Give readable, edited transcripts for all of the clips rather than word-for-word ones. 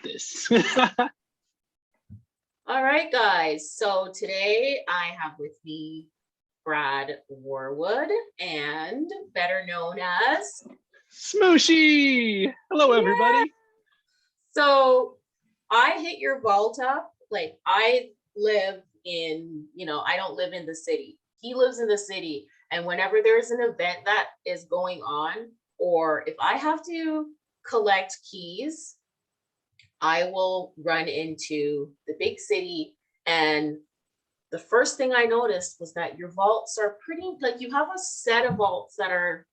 this. All right, guys. So today I have with me Brad Warwood, and better known as Smooshie. Hello, everybody. So I hit your vault up. Like, I live in, I don't live in the city. He lives in the city. And whenever there's an event that is going on, or if I have to collect keys, I will run into the big city. And the first thing I noticed was that your vaults are pretty, like, you have a set of vaults that are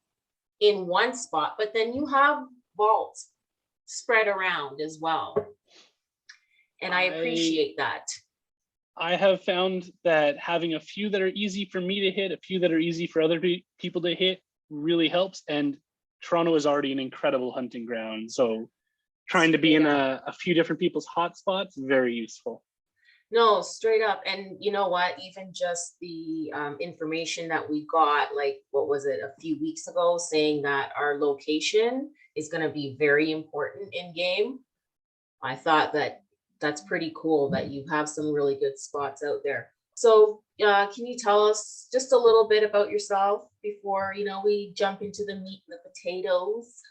in one spot, but then you have vaults spread around as well. And I appreciate that. I have found that having a few that are easy for me to hit, a few that are easy for other people to hit really helps. And Toronto is already an incredible hunting ground. So trying to be in a few different people's hotspots, very useful. No, straight up. And you know what, even just the information that we got, like, what was it, a few weeks ago, saying that our location is going to be very important in game. I thought that that's pretty cool that you have some really good spots out there. So can you tell us just a little bit about yourself before, we jump into the meat and the potatoes?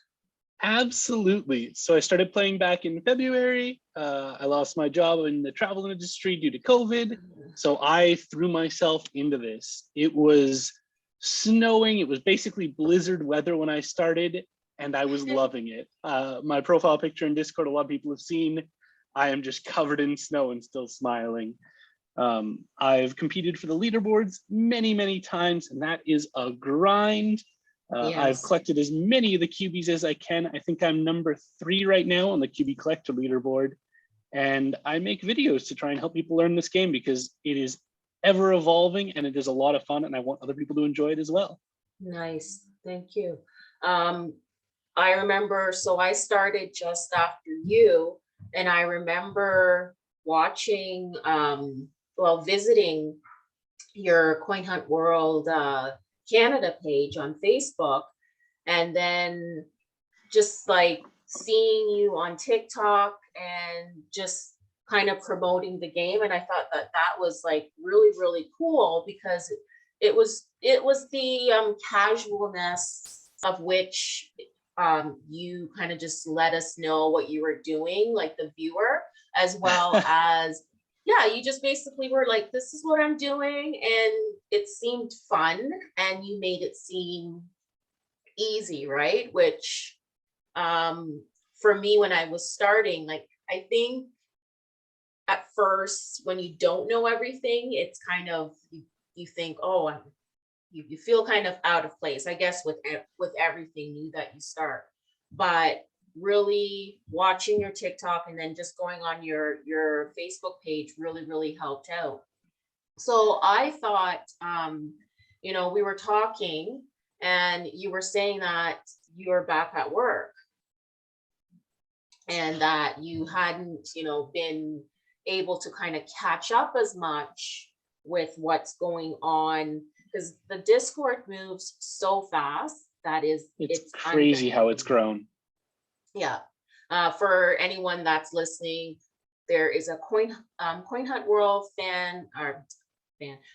Absolutely. So I started playing back in February. I lost my job in the travel industry due to COVID. So I threw myself into this. It was snowing. It was basically blizzard weather when I started, and I was loving it. My profile picture in Discord, a lot of people have seen. I am just covered in snow and still smiling. I've competed for the leaderboards many, many times, and that is a grind. Yes. I've collected as many of the QBs as I can. I think I'm number 3 right now on the QB collector leaderboard. And I make videos to try and help people learn this game because it is ever evolving and it is a lot of fun, and I want other people to enjoy it as well. Nice, thank you. I remember, so I started just after you, and I remember watching, visiting your CoinHuntWorld Canada page on Facebook, and then just like seeing you on TikTok and just kind of promoting the game. And I thought that that was like really, really cool because it was the casualness of which you kind of just let us know what you were doing, like the viewer, as well as you just basically were like, this is what I'm doing, and it seemed fun, and you made it seem easy, right? Which for me, when I was starting, like, I think at first when you don't know everything, it's kind of, you think, oh, you feel kind of out of place, I guess, with everything new that you start. But really watching your TikTok and then just going on your Facebook page really, really helped out. So I thought, we were talking and you were saying that you were back at work and that you hadn't, been able to kind of catch up as much with what's going on, because the Discord moves so fast. That is, it's crazy how it's grown. Yeah. For anyone that's listening, there is a CoinHuntWorld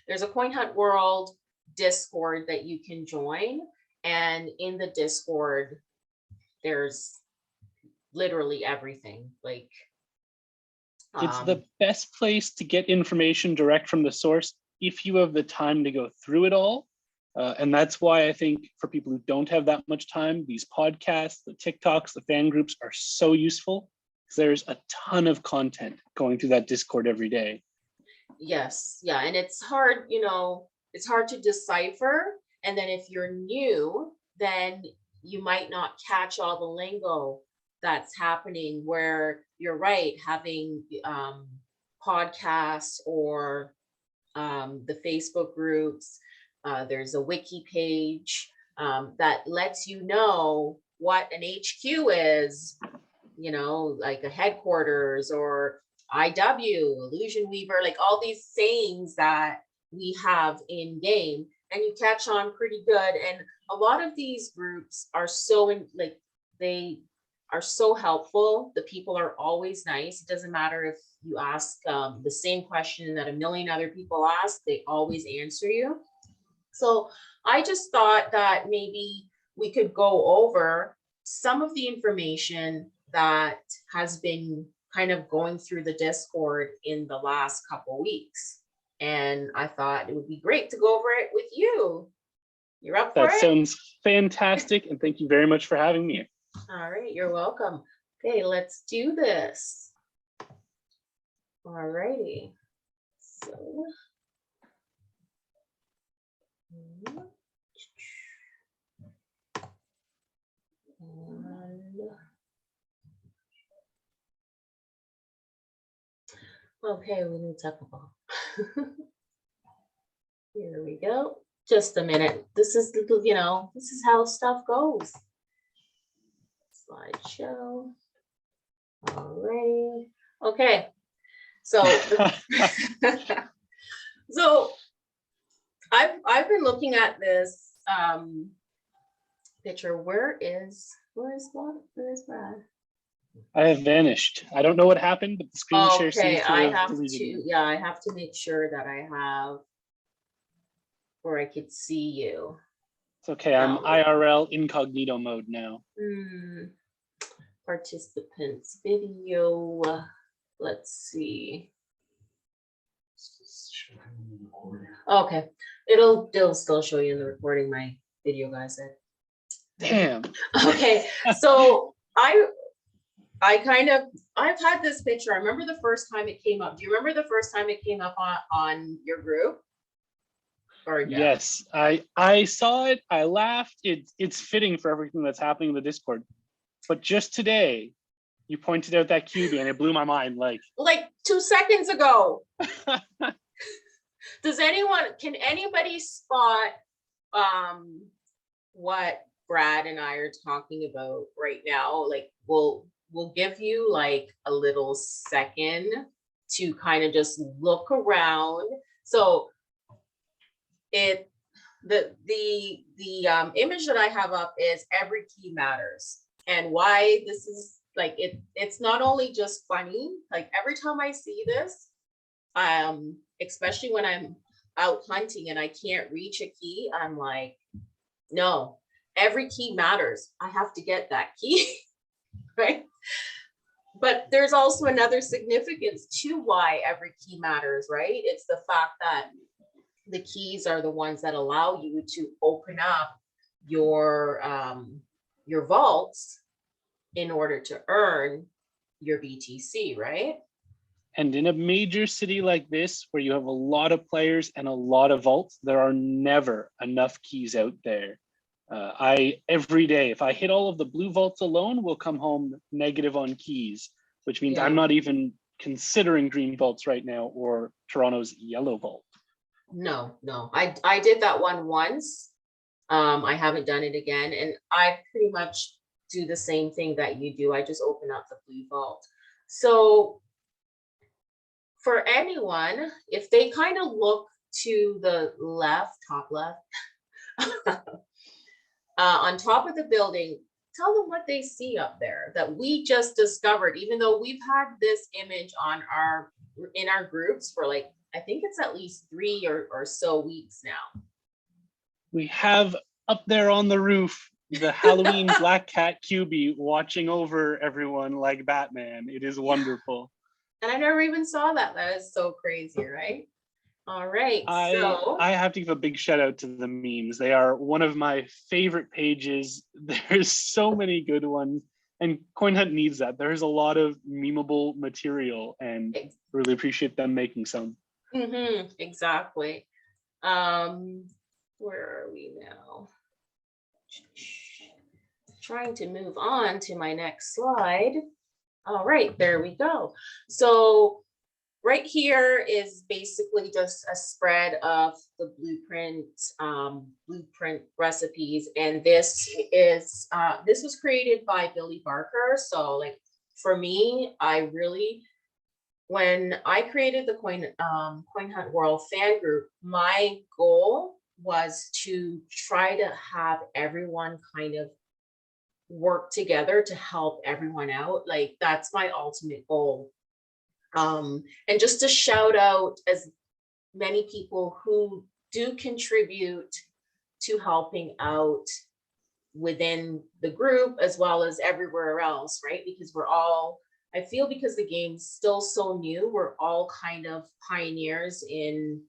there's a CoinHuntWorld Discord that you can join. And in the Discord, there's literally everything. Like, it's the best place to get information direct from the source if you have the time to go through it all. And that's why I think for people who don't have that much time, these podcasts, the TikToks, the fan groups are so useful because there's a ton of content going through that Discord every day. Yes. Yeah. And it's hard, it's hard to decipher. And then if you're new, then you might not catch all the lingo that's happening, where you're right, having podcasts or the Facebook groups. There's a wiki page that lets you know what an HQ is, like a headquarters, or IW, Illusion Weaver, like all these sayings that we have in game, and you catch on pretty good. And a lot of these groups are so they are so helpful. The people are always nice. It doesn't matter if you ask the same question that a million other people ask, they always answer you. So I just thought that maybe we could go over some of the information that has been kind of going through the Discord in the last couple weeks. And I thought it would be great to go over it with you. You're up for That it? sounds fantastic. And thank you very much for having me. All right, you're welcome. Okay, let's do this. All righty. So. Okay, we need to talk about. Here we go. Just a minute. This is, you know, this is how stuff goes. Slideshow. All right. Okay. So, so I've been looking at this picture. Where is Brad? I have vanished. I don't know what happened, but the screen share Okay, seems to I have have deleted to, me. yeah, I have to make sure that I have where I could see you. It's okay. I'm IRL incognito mode now. Participants video. Let's see. Okay, it'll still show you in the recording my video, guys. Damn. Okay, so I've had this picture. I remember the first time it came up. Do you remember the first time it came up on your group? Or yes, I saw it. I laughed. It's fitting for everything that's happening in the Discord. But just today, you pointed out that QB and it blew my mind. Like 2 seconds ago. Can anybody spot what Brad and I are talking about right now? Like we'll give you like a little second to kind of just look around. So the image that I have up is every key matters. And why this is like it's not only just funny, like every time I see this, especially when I'm out hunting and I can't reach a key, I'm like, no, every key matters. I have to get that key, right? But there's also another significance to why every key matters, right? It's the fact that the keys are the ones that allow you to open up your vaults in order to earn your BTC, right? And in a major city like this, where you have a lot of players and a lot of vaults, there are never enough keys out there. Every day, if I hit all of the blue vaults alone, will come home negative on keys, which means I'm not even considering green vaults right now or Toronto's yellow vault. No, I did that one once. I haven't done it again, and I pretty much do the same thing that you do. I just open up the blue vault. So for anyone, if they kind of look to the left, top left, on top of the building, tell them what they see up there that we just discovered, even though we've had this image in our groups for like, I think it's at least 3 or so weeks now. We have up there on the roof the Halloween black cat QB watching over everyone like Batman. It is wonderful. And I never even saw that. That is so crazy, right? All right. I have to give a big shout out to the memes. They are one of my favorite pages. There's so many good ones. And CoinHunt needs that. There's a lot of memeable material and really appreciate them making some. Exactly. Where are we now? Trying to move on to my next slide. All right, there we go. So right here is basically just a spread of the blueprint recipes, and this was created by Billy Barker. So like for me, when I created the CoinHuntWorld fan group, my goal was to try to have everyone kind of work together to help everyone out. Like that's my ultimate goal. And just to shout out as many people who do contribute to helping out within the group as well as everywhere else, right? Because we're all, I feel because the game's still so new, we're all kind of pioneers in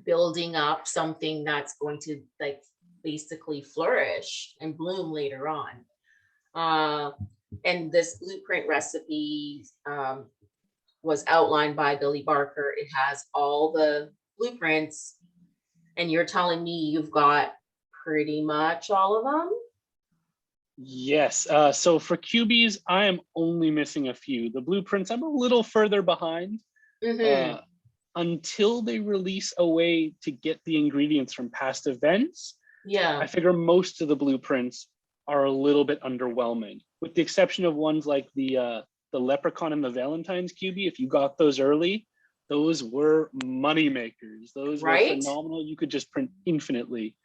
building up something that's going to like basically flourish and bloom later on. And this blueprint recipe was outlined by Billy Barker. It has all the blueprints, and you're telling me you've got pretty much all of them? Yes. So for QBs, I am only missing a few. The blueprints, I'm a little further behind. Mm-hmm. Until they release a way to get the ingredients from past events, Yeah. I figure most of the blueprints are a little bit underwhelming, with the exception of ones like the Leprechaun and the Valentine's QB. If you got those early, those were money makers. Those were phenomenal. You could just print infinitely.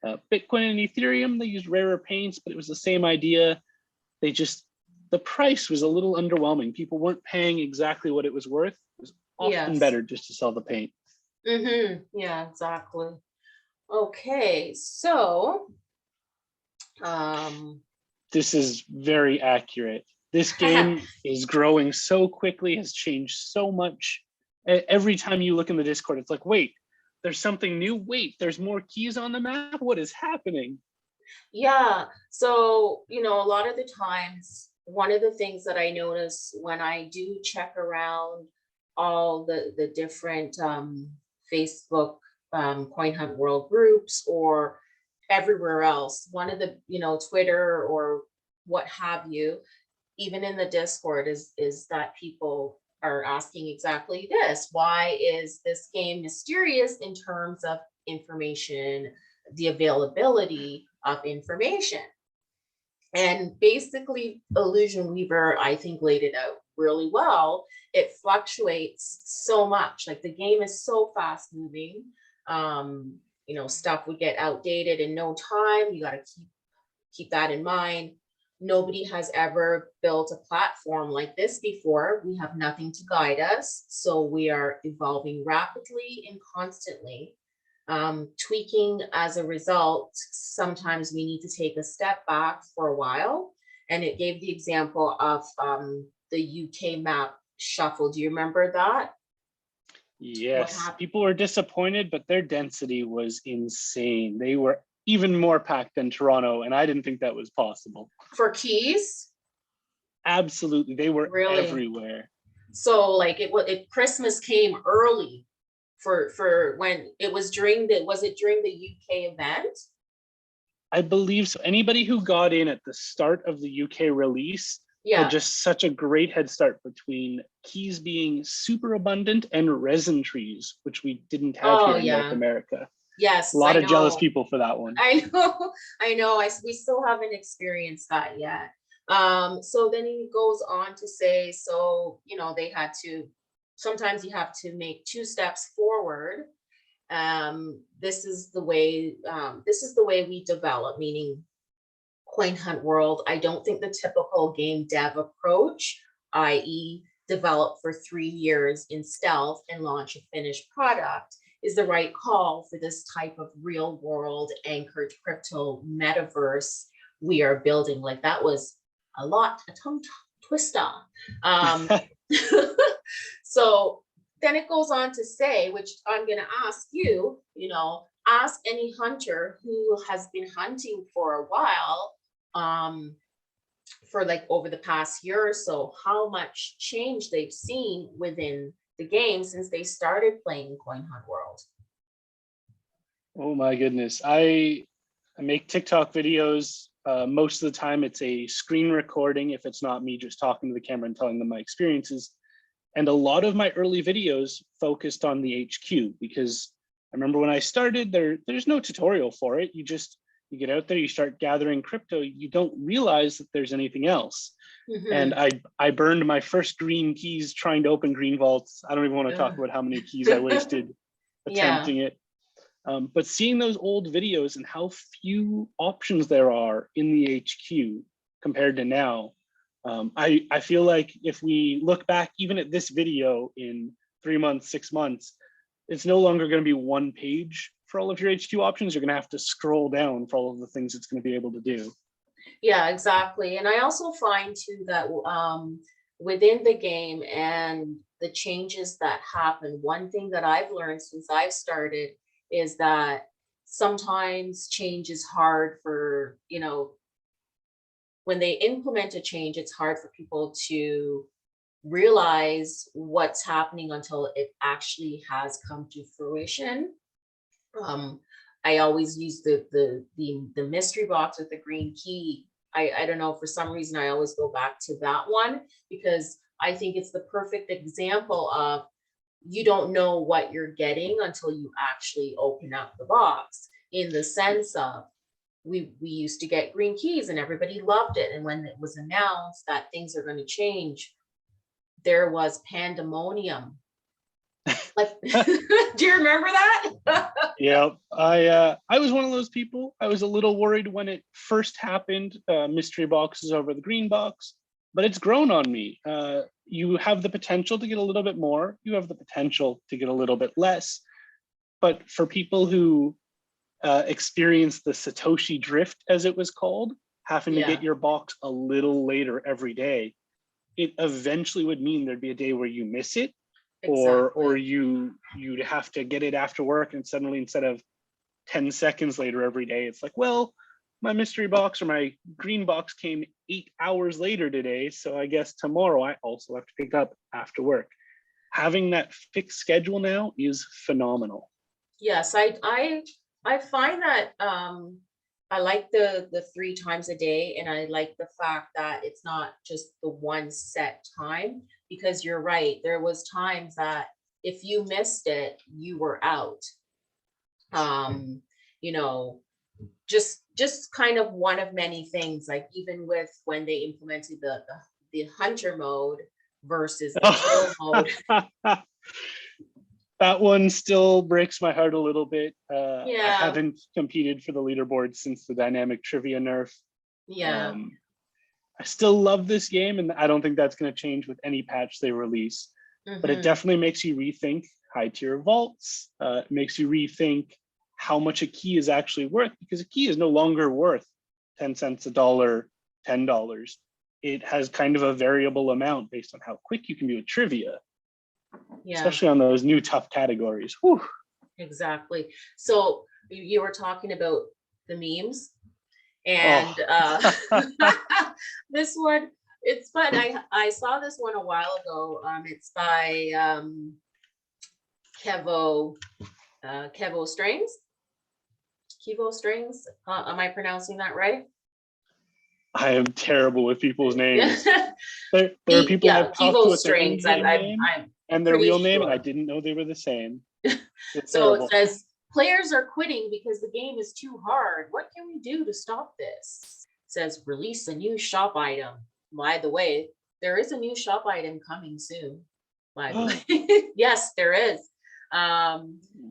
Bitcoin and Ethereum, they used rarer paints, but it was the same idea. The price was a little underwhelming. People weren't paying exactly what it was worth. It was often better just to sell the paint. Mm-hmm. Yeah, exactly. Okay, so this is very accurate. This game is growing so quickly, has changed so much. Every time you look in the Discord, it's like, wait, there's something new. Wait, there's more keys on the map. What is happening? Yeah. So, a lot of the times, one of the things that I notice when I do check around all the different Facebook CoinHuntWorld groups or everywhere else, one of the, Twitter or what have you, even in the Discord is that people are asking exactly this. Why is this game mysterious in terms of information, the availability of information? And basically, Illusion Weaver, I think, laid it out really well. It fluctuates so much. Like the game is so fast moving. Stuff would get outdated in no time. You got to keep that in mind. Nobody has ever built a platform like this before. We have nothing to guide us. So we are evolving rapidly and constantly, tweaking as a result. Sometimes we need to take a step back for a while. And it gave the example of the UK map shuffle. Do you remember that? Yes, people were disappointed, but their density was insane. They were even more packed than Toronto, and I didn't think that was possible. For keys? Absolutely, they were everywhere. So like Christmas came early for when it was during the UK event? I believe so. Anybody who got in at the start of the UK release had just such a great head start between keys being super abundant and resin trees, which we didn't have here in North America. Yes, a lot of jealous people for that one. I know. We still haven't experienced that yet. So then he goes on to say, so they had to. Sometimes you have to make 2 steps forward. This is the way. This is the way we develop. Meaning, CoinHuntWorld. I don't think the typical game dev approach, i.e., develop for 3 years in stealth and launch a finished product, is the right call for this type of real world anchored crypto metaverse we are building. Like that was a tongue twister. So then it goes on to say, which I'm going to ask you, ask any hunter who has been hunting for a while, for like over the past year or so, how much change they've seen within the game since they started playing CoinHuntWorld. Oh my goodness. I make TikTok videos. Most of the time it's a screen recording if it's not me just talking to the camera and telling them my experiences. And a lot of my early videos focused on the HQ because I remember when I started, there's no tutorial for it. You get out there, you start gathering crypto, you don't realize that there's anything else. Mm-hmm. And I burned my first green keys trying to open green vaults. I don't even want to talk about how many keys I wasted attempting it. But seeing those old videos and how few options there are in the HQ, compared to now. I feel like if we look back even at this video in 3 months, 6 months, it's no longer going to be one page for all of your HQ options. You're going to have to scroll down for all of the things it's going to be able to do. Yeah, exactly. And I also find too that within the game and the changes that happen, one thing that I've learned since I've started is that sometimes change is hard for, you know, when they implement a change, it's hard for people to realize what's happening until it actually has come to fruition. I always use the mystery box with the green key. I don't know, for some reason I always go back to that one because I think it's the perfect example of you don't know what you're getting until you actually open up the box, in the sense of we used to get green keys and everybody loved it. And when it was announced that things are going to change, there was pandemonium. Like, do you remember that? Yeah, I was one of those people. I was a little worried when it first happened, mystery boxes over the green box, but it's grown on me. You have the potential to get a little bit more. You have the potential to get a little bit less. But for people who experienced the Satoshi drift, as it was called, having to get your box a little later every day, it eventually would mean there'd be a day where you miss it, or you'd have to get it after work, and suddenly instead of 10 seconds later every day, it's like, well, my mystery box or my green box came 8 hours later today, so I guess tomorrow I also have to pick up after work. Having that fixed schedule now is phenomenal. Yes, I find that I like the 3 times a day, and I like the fact that it's not just the one set time, because you're right. There was times that if you missed it, you were out. You know, just kind of one of many things, like even with when they implemented the hunter mode versus the kill mode. That one still breaks my heart a little bit. I Yeah. haven't competed for the leaderboard since the dynamic trivia nerf. Yeah. I still love this game, and I don't think that's going to change with any patch they release. But it definitely makes you rethink high tier vaults. It makes you rethink how much a key is actually worth, because a key is no longer worth 10 cents, a dollar, $10. It has kind of a variable amount based on how quick you can be with trivia. Yeah. Especially on those new tough categories. Whew. Exactly. So you were talking about the memes, and this one, it's fun. I saw this one a while ago. It's by Kevo Strings. Kevo Strings. Am I pronouncing that right? I am terrible with people's names. There are people I've talked to with their in-game name and their real name, and I didn't know they were the same. So it says, players are quitting because the game is too hard. What can we do to stop this? It says, release a new shop item. By the way, there is a new shop item coming soon. By the way, yes, there is.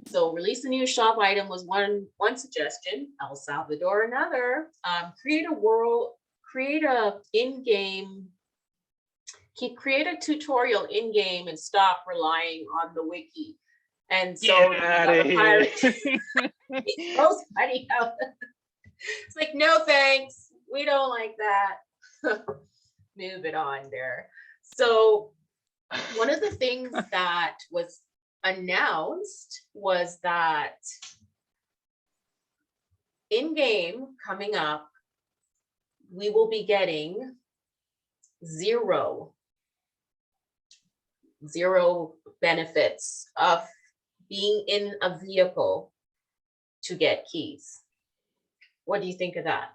So release a new shop item was one suggestion. El Salvador another. Create a tutorial in game and stop relying on the wiki. And so the pirate throws money out. It's like, no thanks, we don't like that. Move it on there. So one of the things that was announced was that in game coming up, we will be getting zero benefits of being in a vehicle to get keys. What do you think of that?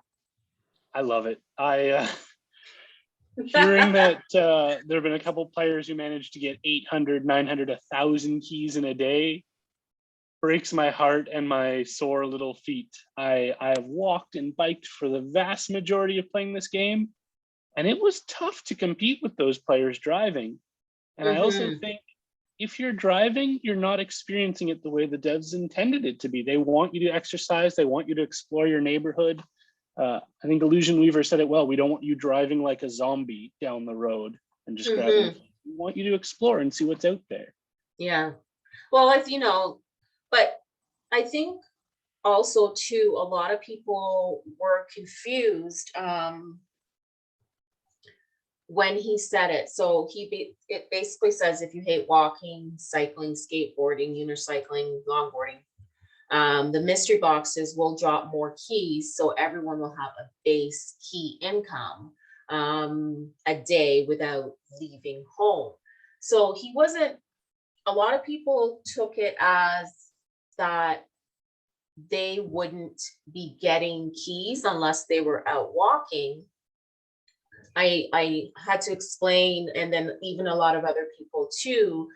I love it. Hearing that there have been a couple players who managed to get 800, 900, 1,000 keys in a day breaks my heart and my sore little feet. I have walked and biked for the vast majority of playing this game, and it was tough to compete with those players driving. And I also think if you're driving, you're not experiencing it the way the devs intended it to be. They want you to exercise. They want you to explore your neighborhood. I think Illusion Weaver said it well. We don't want you driving like a zombie down the road and just grabbing. We want you to explore and see what's out there. Yeah. Well, as you know, but I think also too, a lot of people were confused when he said it. So it basically says if you hate walking, cycling, skateboarding, unicycling, longboarding, the mystery boxes will drop more keys, so everyone will have a base key income a day without leaving home. So he wasn't, a lot of people took it as that they wouldn't be getting keys unless they were out walking. I had to explain, and then even a lot of other people too,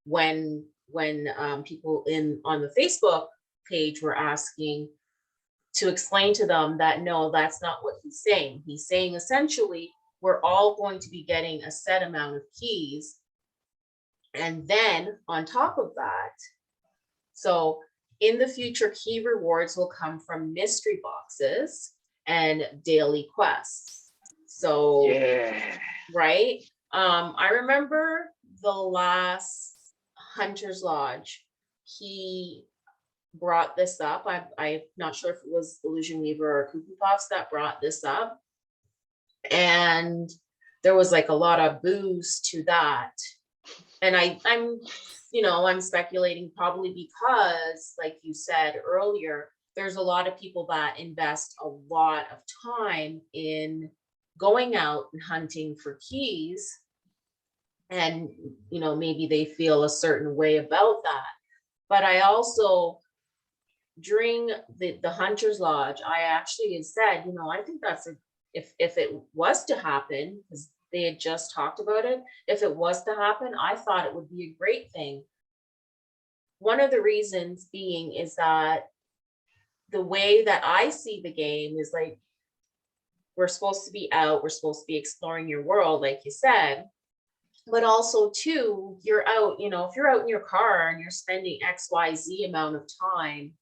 when people on the Facebook page were asking to explain to them that no, that's not what he's saying. He's saying essentially we're all going to be getting a set amount of keys, and then on top of that, so in the future, key rewards will come from mystery boxes and daily quests. So, Yeah. right. I remember the last Hunter's Lodge, he brought this up. I'm not sure if it was Illusion Weaver or Cuckoo Puffs that brought this up. And there was like a lot of boos to that. And I'm speculating probably because, like you said earlier, there's a lot of people that invest a lot of time in going out and hunting for keys, and maybe they feel a certain way about that. But I also, during the Hunter's Lodge, I actually had said, I think that's if it was to happen, because they had just talked about it, if it was to happen, I thought it would be a great thing. One of the reasons being is that the way that I see the game is like, we're supposed to be out, we're supposed to be exploring your world, like you said, but also too, you're out, if you're out in your car and you're spending XYZ amount of time,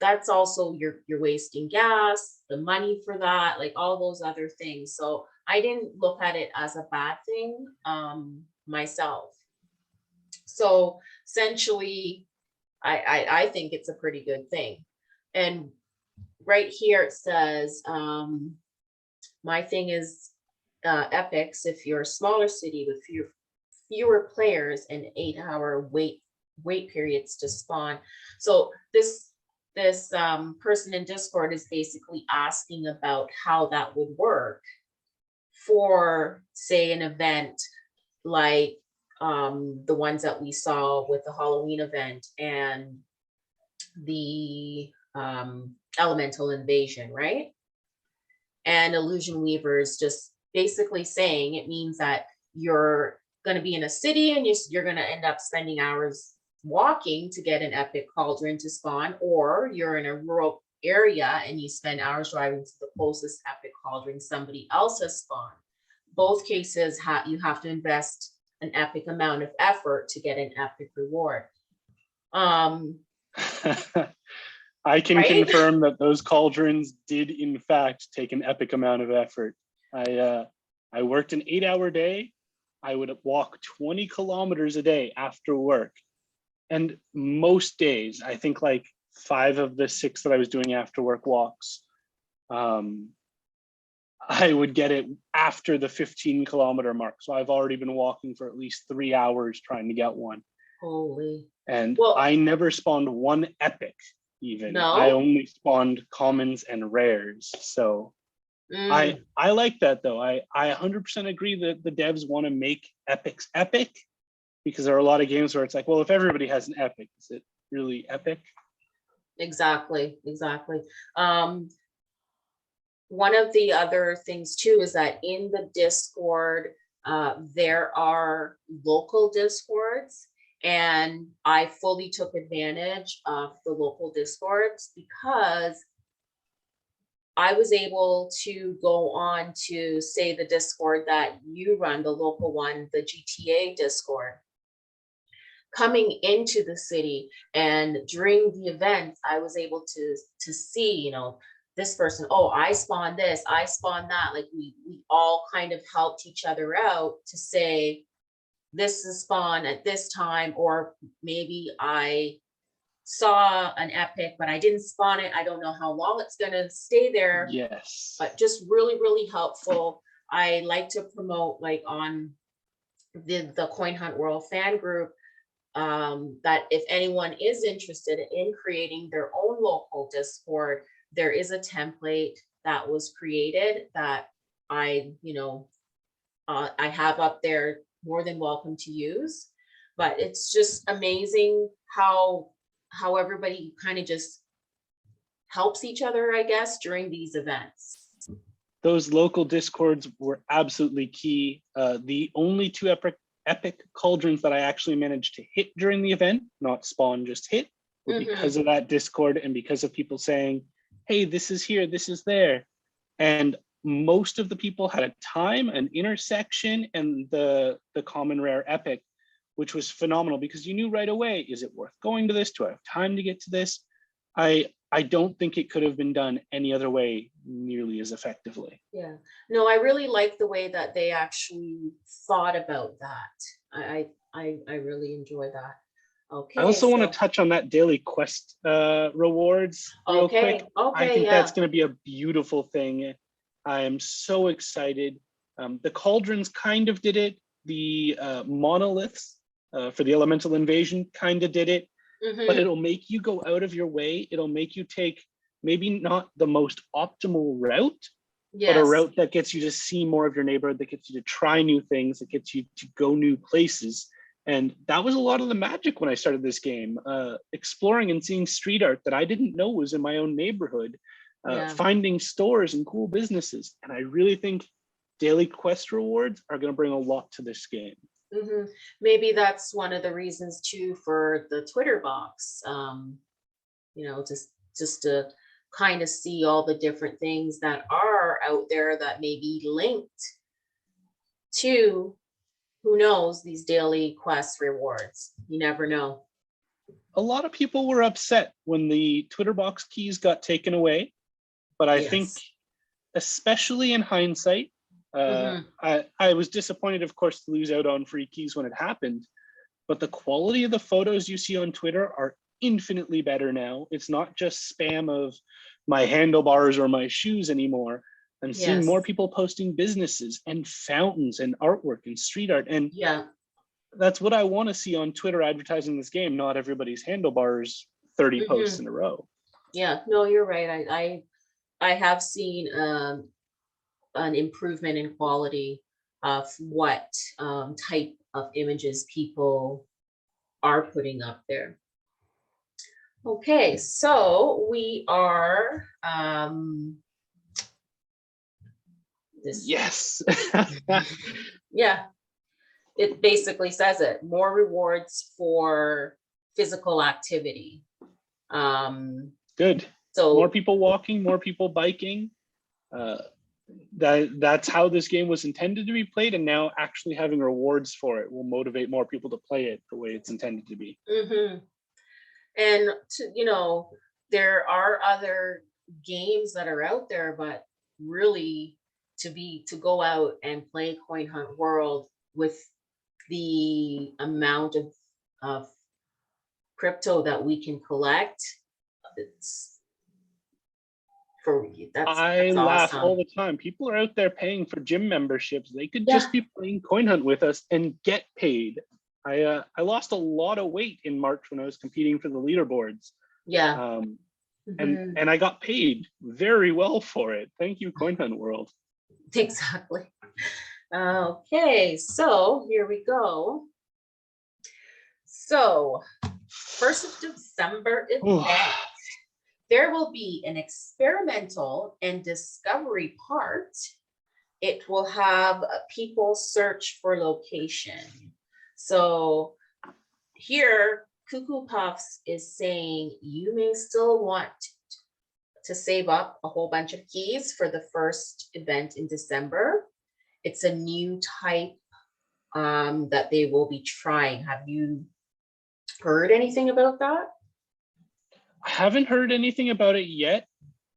that's also, you're wasting gas, the money for that, like all those other things. So I didn't look at it as a bad thing myself. So essentially, I think it's a pretty good thing. And right here it says, my thing is epics if you're a smaller city with fewer players and 8-hour wait periods to spawn. So this person in Discord is basically asking about how that would work for, say, an event like the ones that we saw with the Halloween event and the elemental invasion, right? And Illusion Weaver is just basically saying it means that you're going to be in a city and you're going to end up spending hours walking to get an epic cauldron to spawn, or you're in a rural area and you spend hours driving to the closest epic cauldron somebody else has spawned. Both cases, you have to invest an epic amount of effort to get an epic reward. I can confirm that those cauldrons did in fact take an epic amount of effort. I worked an 8-hour day. I would walk 20 kilometers a day after work. And most days, I think like 5 of the 6 that I was doing after work walks, I would get it after the 15-kilometer mark. So I've already been walking for at least 3 hours trying to get one. Holy. And I never spawned one epic even. No? I only spawned commons and rares. So I like that though. I 100% agree that the devs want to make epics epic, because there are a lot of games where it's like, well, if everybody has an epic, is it really epic? Exactly. One of the other things too is that in the Discord, there are local Discords, and I fully took advantage of the local Discords because I was able to go on to, say, the Discord that you run, the local one, the GTA Discord, coming into the city, and during the event, I was able to see, this person, oh, I spawned this, I spawned that. Like we all kind of helped each other out to say, this is spawn at this time, or maybe I saw an epic, but I didn't spawn it. I don't know how long it's going to stay there. Yes. But just really, really helpful. I like to promote, like on the Coin Hunt World fan group, that if anyone is interested in creating their own local Discord, there is a template that was created that I have up there, more than welcome to use. But it's just amazing how everybody kind of just helps each other, I guess, during these events. Those local Discords were absolutely key. The only two epic cauldrons that I actually managed to hit during the event, not spawn, just hit, were because of that Discord and because of people saying, hey, this is here, this is there. And most of the people had a time, an intersection, and the common rare epic, which was phenomenal because you knew right away, is it worth going to this? Do I have time to get to this? I don't think it could have been done any other way nearly as effectively. Yeah, no, I really like the way that they actually thought about that. I really enjoy that. Okay. I also want to touch on that daily quest rewards real quick. Okay, I think yeah. that's going to be a beautiful thing. I am so excited. The cauldrons kind of did it. The monoliths for the elemental invasion kind of did it. But it'll make you go out of your way. It'll make you take maybe not the most optimal route, but a route that gets you to see more of your neighborhood, that gets you to try new things, that gets you to go new places. And that was a lot of the magic when I started this game, exploring and seeing street art that I didn't know was in my own neighborhood, finding stores and cool businesses. And I really think daily quest rewards are going to bring a lot to this game. Maybe that's one of the reasons too for the Twitter box, just to kind of see all the different things that are out there that may be linked to, who knows, these daily quest rewards. You never know. A lot of people were upset when the Twitter box keys got taken away, but I think, especially in hindsight, I was disappointed, of course, to lose out on free keys when it happened, but the quality of the photos you see on Twitter are infinitely better now. It's not just spam of my handlebars or my shoes anymore. I'm seeing more people posting businesses and fountains and artwork and street art. And that's what I want to see on Twitter advertising this game, not everybody's handlebars 30 posts in a row. Yeah, no, you're right. I have seen an improvement in quality of what type of images people are putting up there. Okay, so we are it basically says it, more rewards for physical activity. Good. So more people walking, more people biking. That's how this game was intended to be played, and now actually having rewards for it will motivate more people to play it the way it's intended to be. And there are other games that are out there, but really to go out and play Coin Hunt World with the amount of crypto that we can collect, I laugh all the time. People are out there paying for gym memberships. They could just be playing Coin Hunt with us and get paid. I lost a lot of weight in March when I was competing for the leaderboards. And I got paid very well for it. Thank you, CoinHuntWorld. Exactly. Okay, so here we go. So 1st of December event. There will be an experimental and discovery part. It will have people search for location. So here, Cuckoo Puffs is saying you may still want to save up a whole bunch of keys for the first event in December. It's a new type that they will be trying. Have you heard anything about that? I haven't heard anything about it yet,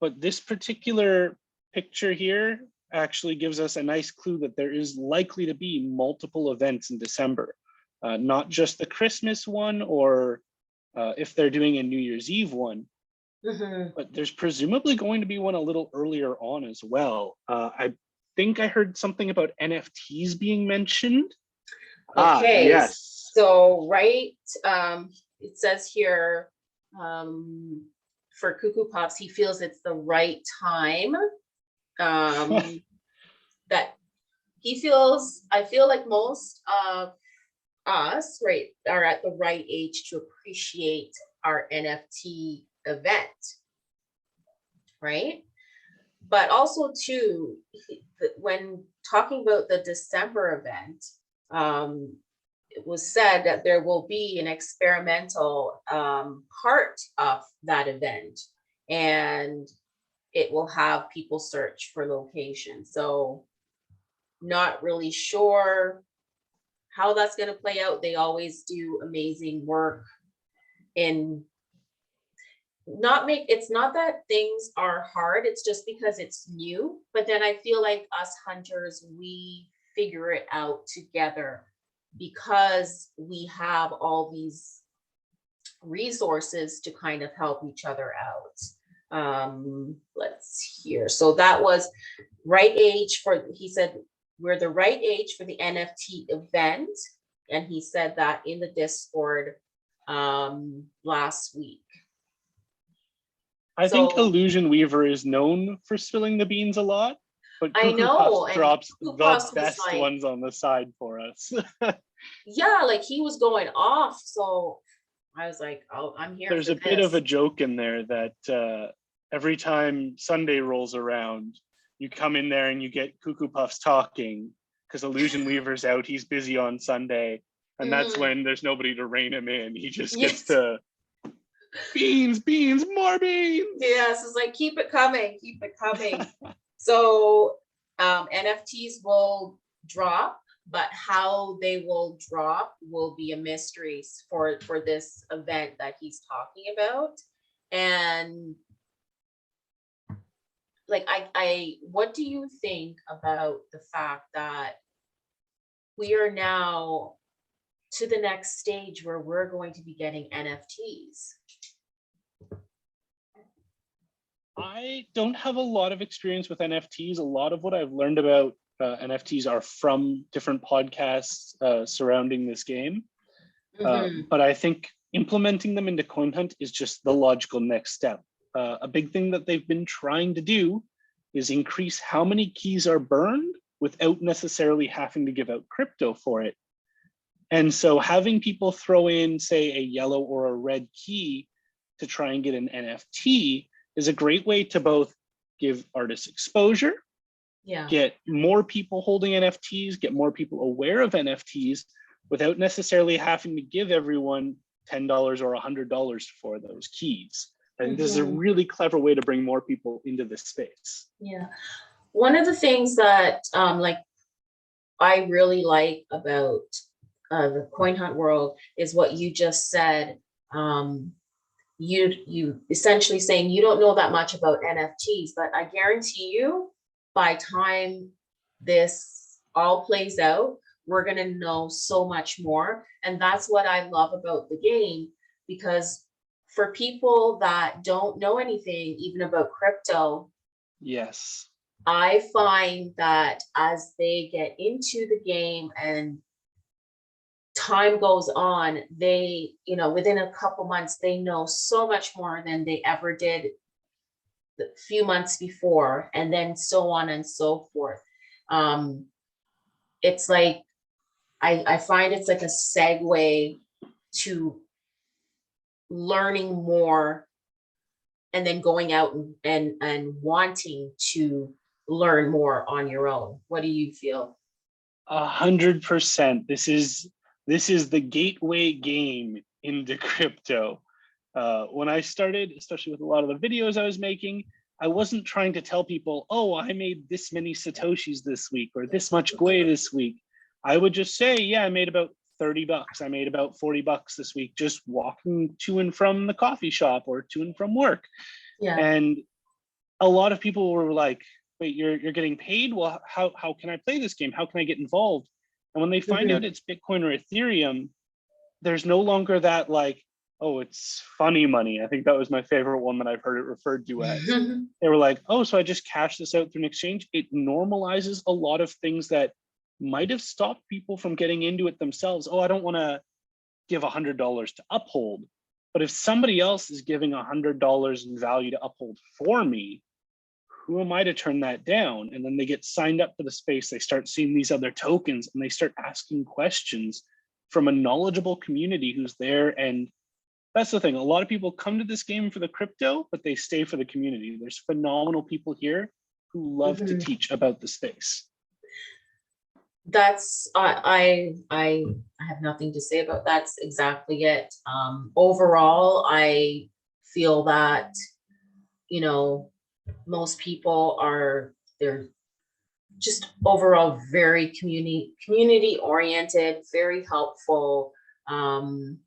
But this particular picture here actually gives us a nice clue that there is likely to be multiple events in December, not just the Christmas one, or if they're doing a New Year's Eve one, but there's presumably going to be one a little earlier on as well. I think I heard something about NFTs being mentioned. Okay, Yes. so right, it says here, for Cuckoo Pops, he feels it's the right time. That he feels, I feel like most of us, right, are at the right age to appreciate our NFT event, right? But also too, when talking about the December event, it was said that there will be an experimental part of that event, and it will have people search for locations. So not really sure how that's going to play out. They always do amazing work in it's not that things are hard, it's just because it's new. But then I feel like us hunters, we figure it out together because we have all these resources to kind of help each other out. Let's hear. So that was right age for, he said, we're the right age for the NFT event. And he said that in the Discord last week. I think Illusion Weaver is known for spilling the beans a lot, but Cuckoo Puffs drops the best ones on the side for us. Yeah, like he was going off. So I was like, oh, I'm here. There's a bit of a joke in there that every time Sunday rolls around, you come in there and you get Cuckoo Puffs talking because Illusion Weaver's out. He's busy on Sunday. And that's when there's nobody to rein him in. He just gets to beans, more beans. Yes, it's like, keep it coming, keep it coming. So NFTs will drop, but how they will drop will be a mystery for this event that he's talking about. And like, I what do you think about the fact that we are now to the next stage where we're going to be getting NFTs? I don't have a lot of experience with NFTs. A lot of what I've learned about NFTs are from different podcasts surrounding this game. But I think implementing them into CoinHunt is just the logical next step. A big thing that they've been trying to do is increase how many keys are burned without necessarily having to give out crypto for it. And so having people throw in, say, a yellow or a red key to try and get an NFT is a great way to both give artists exposure, get more people holding NFTs, get more people aware of NFTs without necessarily having to give everyone $10 or $100 for those keys. I think this is a really clever way to bring more people into this space. Yeah. One of the things that like I really like about the CoinHuntWorld is what you just said. You essentially saying you don't know that much about NFTs, but I guarantee you by time this all plays out, we're going to know so much more. And that's what I love about the game, because for people that don't know anything even about crypto, yes, I find that as they get into the game and time goes on, they, you know, within a couple months, they know so much more than they ever did the few months before, and then so on and so forth. It's like, I find it's like a segue to learning more and then going out and wanting to learn more on your own. What do you feel? 100%. This is the gateway game into crypto. When I started, especially with a lot of the videos I was making, I wasn't trying to tell people, oh, I made this many Satoshis this week or this much Gwei this week. I would just say, yeah, I made about 30 bucks. I made about 40 bucks this week just walking to and from the coffee shop or to and from work. Yeah. And a lot of people were like, wait, you're getting paid? Well, how can I play this game? How can I get involved? And when they find out it's Bitcoin or Ethereum, there's no longer that like, oh, it's funny money. I think that was my favorite one that I've heard it referred to as. They were like, oh, so I just cash this out through an exchange. It normalizes a lot of things that might have stopped people from getting into it themselves. Oh, I don't want to give $100 to Uphold. But if somebody else is giving $100 in value to Uphold for me, who am I to turn that down? And then they get signed up for the space. They start seeing these other tokens and they start asking questions from a knowledgeable community who's there. And that's the thing. A lot of people come to this game for the crypto, but they stay for the community. There's phenomenal people here who love to teach about the space. That's I have nothing to say about that. That's exactly it. Overall, I feel that, you know, most people they're just overall very community oriented, very helpful. And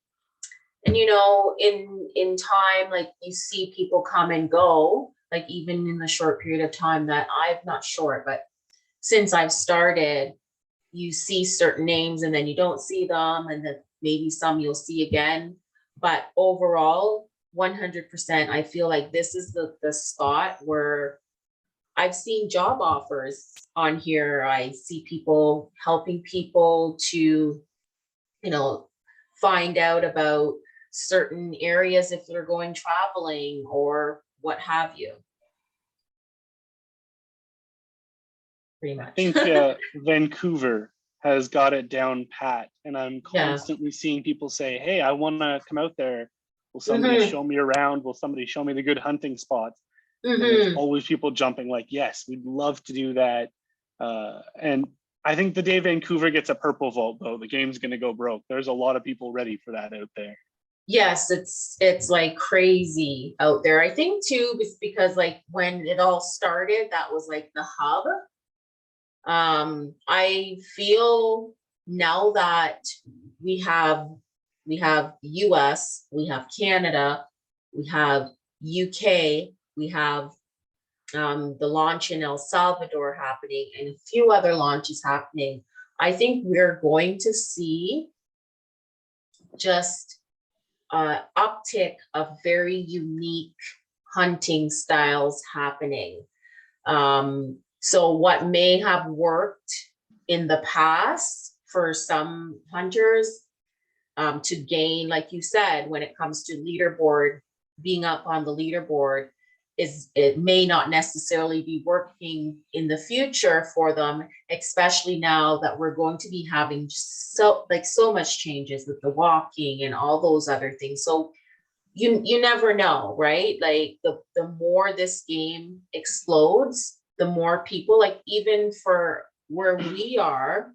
you know, in time, like you see people come and go, like even in the short period of time that I've not short, but since I've started, you see certain names and then you don't see them, and then maybe some you'll see again. But overall, 100%, I feel like this is the spot where I've seen job offers on here. I see people helping people to, you know, find out about certain areas if they're going traveling or what have you. Pretty much. I think Vancouver has got it down pat, and I'm constantly seeing people say, hey, I want to come out there. Will somebody show me around? Will somebody show me the good hunting spots? And there's always people jumping like, yes, we'd love to do that. And I think the day Vancouver gets a purple vault, though, the game's going to go broke. There's a lot of people ready for that out there. Yes, it's like crazy out there. I think too, it's because like when it all started, that was like the hub. I feel now that we have US, we have Canada, we have UK, we have the launch in El Salvador happening and a few other launches happening. I think we're going to see just uptick of very unique hunting styles happening. So what may have worked in the past for some hunters to gain, like you said, when it comes to leaderboard, being up on the leaderboard, it may not necessarily be working in the future for them, especially now that we're going to be having just so much changes with the walking and all those other things. So you never know, right? Like the more this game explodes, the more people, like even for where we are,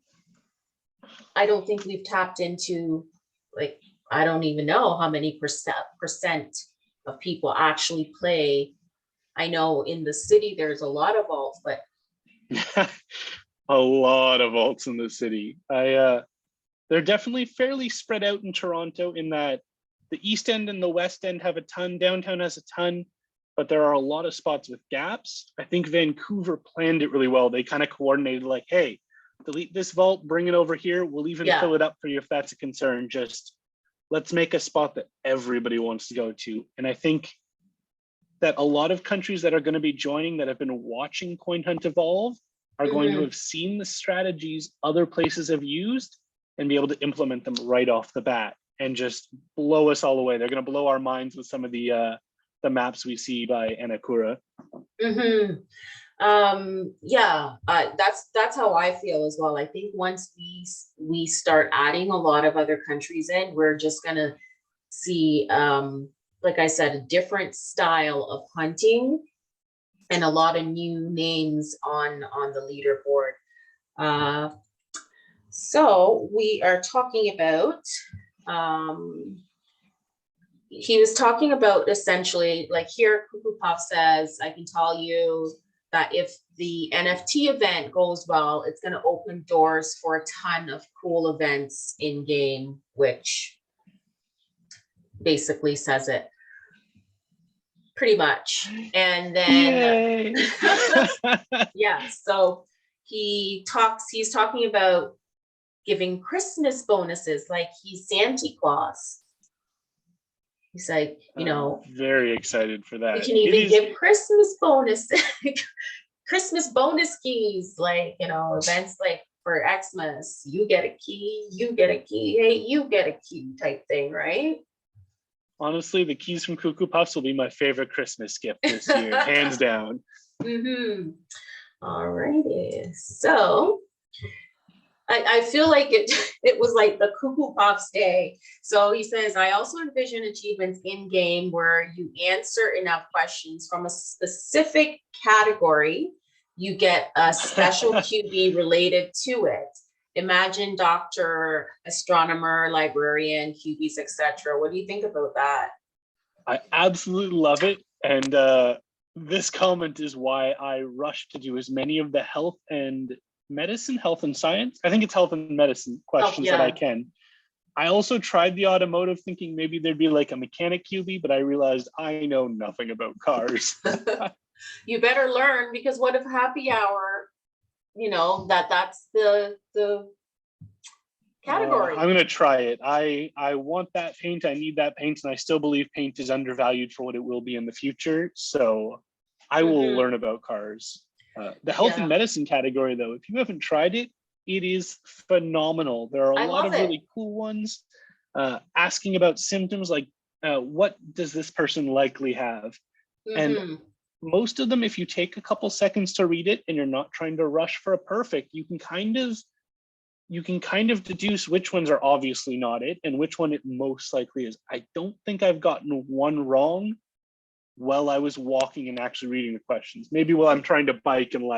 I don't think we've tapped into, like, I don't even know how many percent of people actually play. I know in the city, there's a lot of vaults, but a lot of vaults in the city. They're definitely fairly spread out in Toronto in that the East End and the West End have a ton, downtown has a ton, but there are a lot of spots with gaps. I think Vancouver planned it really well. They kind of coordinated like, hey, delete this vault, bring it over here. We'll even fill it up for you if that's a concern. Just let's make a spot that everybody wants to go to. And I think that a lot of countries that are going to be joining that have been watching CoinHunt evolve are going to have seen the strategies other places have used and be able to implement them right off the bat and just blow us all away. They're going to blow our minds with some of the maps we see by Anakura. That's how I feel as well. I think once we start adding a lot of other countries in, we're just going to see, like I said, a different style of hunting and a lot of new names on the leaderboard. So we are talking about, he was talking about essentially, like here, Cuckoo Puff says, I can tell you that if the NFT event goes well, it's going to open doors for a ton of cool events in game, which basically says it. pretty much. And then, Yay. yeah, so he's talking about giving Christmas bonuses, like he's Santa Claus. He's like, very excited for that. we can even give Christmas bonuses, Christmas bonus keys, like, events like for Xmas, you get a key, hey, you get a key type thing, right? Honestly, the keys from Cuckoo Puffs will be my favorite Christmas gift this year, hands down. All righty. So I feel like it was like the Cuckoo Puffs day. So he says, I also envision achievements in game where you answer enough questions from a specific category, you get a special QB related to it. Imagine doctor, astronomer, librarian, QBs, etc. What do you think about that? I absolutely love it. And this comment is why I rush to do as many of the health and science. I think it's health and medicine questions that I can. I also tried the automotive thinking maybe there'd be like a mechanic QB, but I realized I know nothing about cars. You better learn, because what if happy hour, that's the category. I'm gonna try it. I want that paint. I need that paint, and I still believe paint is undervalued for what it will be in the future. So I will learn about cars. The health and medicine category, though, if you haven't tried it, it is phenomenal. There are a lot of really cool ones asking about symptoms like what does this person likely have? And most of them, if you take a couple seconds to read it and you're not trying to rush for a perfect, you can kind of deduce which ones are obviously not it and which one it most likely is. I don't think I've gotten one wrong while I was walking and actually reading the questions. Maybe while I'm trying to bike and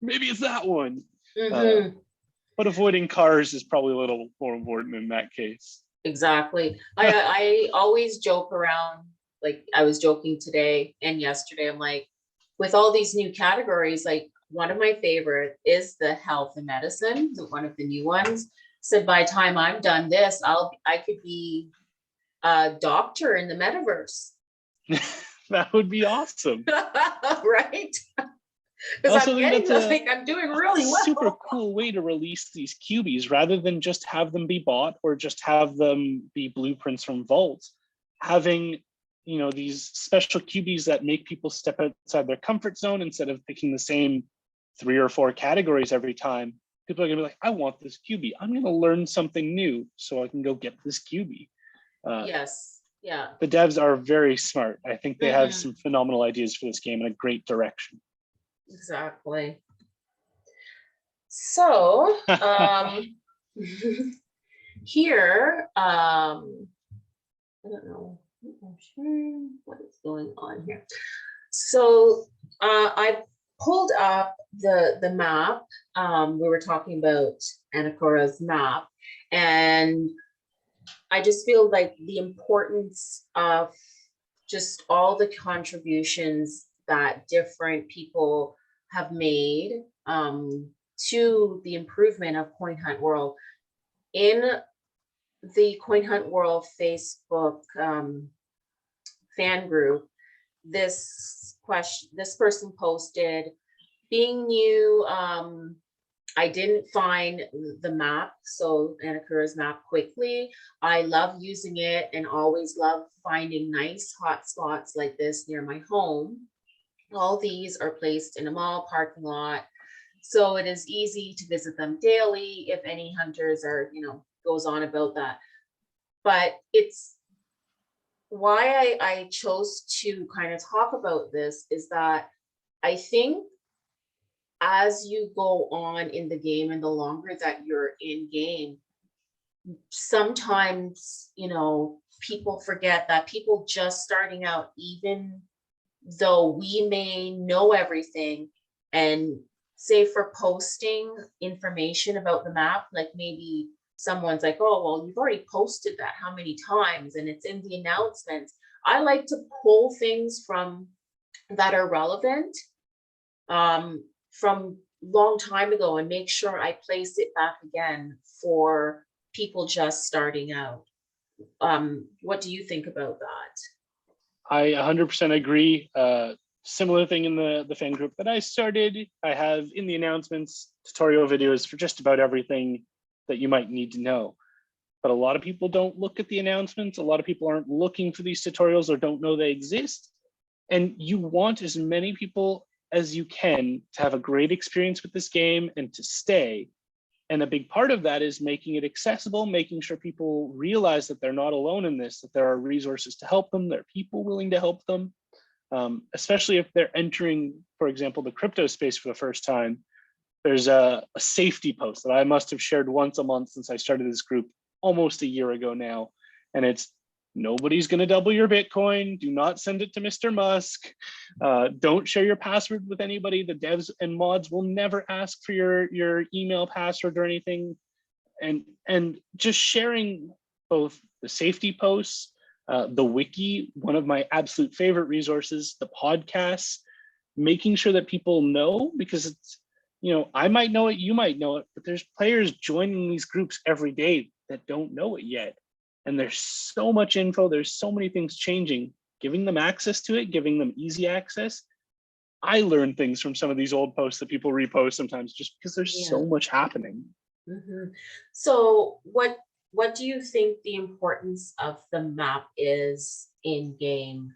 maybe it's that one. But avoiding cars is probably a little more important in that case. Exactly. I always joke around, like I was joking today and yesterday, I'm like, with all these new categories, like one of my favorite is the health and medicine, one of the new ones. So by the time I'm done this, I could be a doctor in the metaverse. That would be awesome. Right? Because I'm doing really well. Super cool way to release these QBs rather than just have them be bought or just have them be blueprints from vaults. Having these special QBs that make people step outside their comfort zone instead of picking the same 3 or 4 categories every time. People are gonna be like, I want this QB. I'm gonna learn something new so I can go get this QB. Yes. Yeah. The devs are very smart. I think they have some phenomenal ideas for this game and a great direction. Exactly. So here, I don't know what is going on here. So I pulled up the map. We were talking about Anacora's map, and I just feel like the importance of just all the contributions that different people have made to the improvement of CoinHuntWorld. In the CoinHuntWorld Facebook fan group, this person posted, being new, I didn't find the map, so Anakura's map, quickly. I love using it and always love finding nice hot spots like this near my home. All these are placed in a mall parking lot, so it is easy to visit them daily if any hunters are, goes on about that. But it's why I chose to kind of talk about this is that I think as you go on in the game and the longer that you're in game, sometimes, people forget that people just starting out, even though we may know everything, and say for posting information about the map, like maybe someone's like, oh, well, you've already posted that how many times and it's in the announcements. I like to pull things from that are relevant from long time ago and make sure I place it back again for people just starting out. What do you think about that? I 100% agree. Similar thing in the fan group that I started. I have in the announcements tutorial videos for just about everything that you might need to know. But a lot of people don't look at the announcements. A lot of people aren't looking for these tutorials or don't know they exist. And you want as many people as you can to have a great experience with this game and to stay. And a big part of that is making it accessible, making sure people realize that they're not alone in this, that there are resources to help them, there are people willing to help them, especially if they're entering, for example, the crypto space for the first time. There's a safety post that I must have shared once a month since I started this group almost a year ago now. And it's, nobody's going to double your Bitcoin. Do not send it to Mr. Musk. Don't share your password with anybody. The devs and mods will never ask for your email password or anything. And just sharing both the safety posts, the wiki, one of my absolute favorite resources, the podcasts, making sure that people know, because it's, I might know it, you might know it, but there's players joining these groups every day that don't know it yet. And there's so much info, there's so many things changing, giving them access to it, giving them easy access. I learn things from some of these old posts that people repost sometimes just because there's so much happening. So what do you think the importance of the map is in game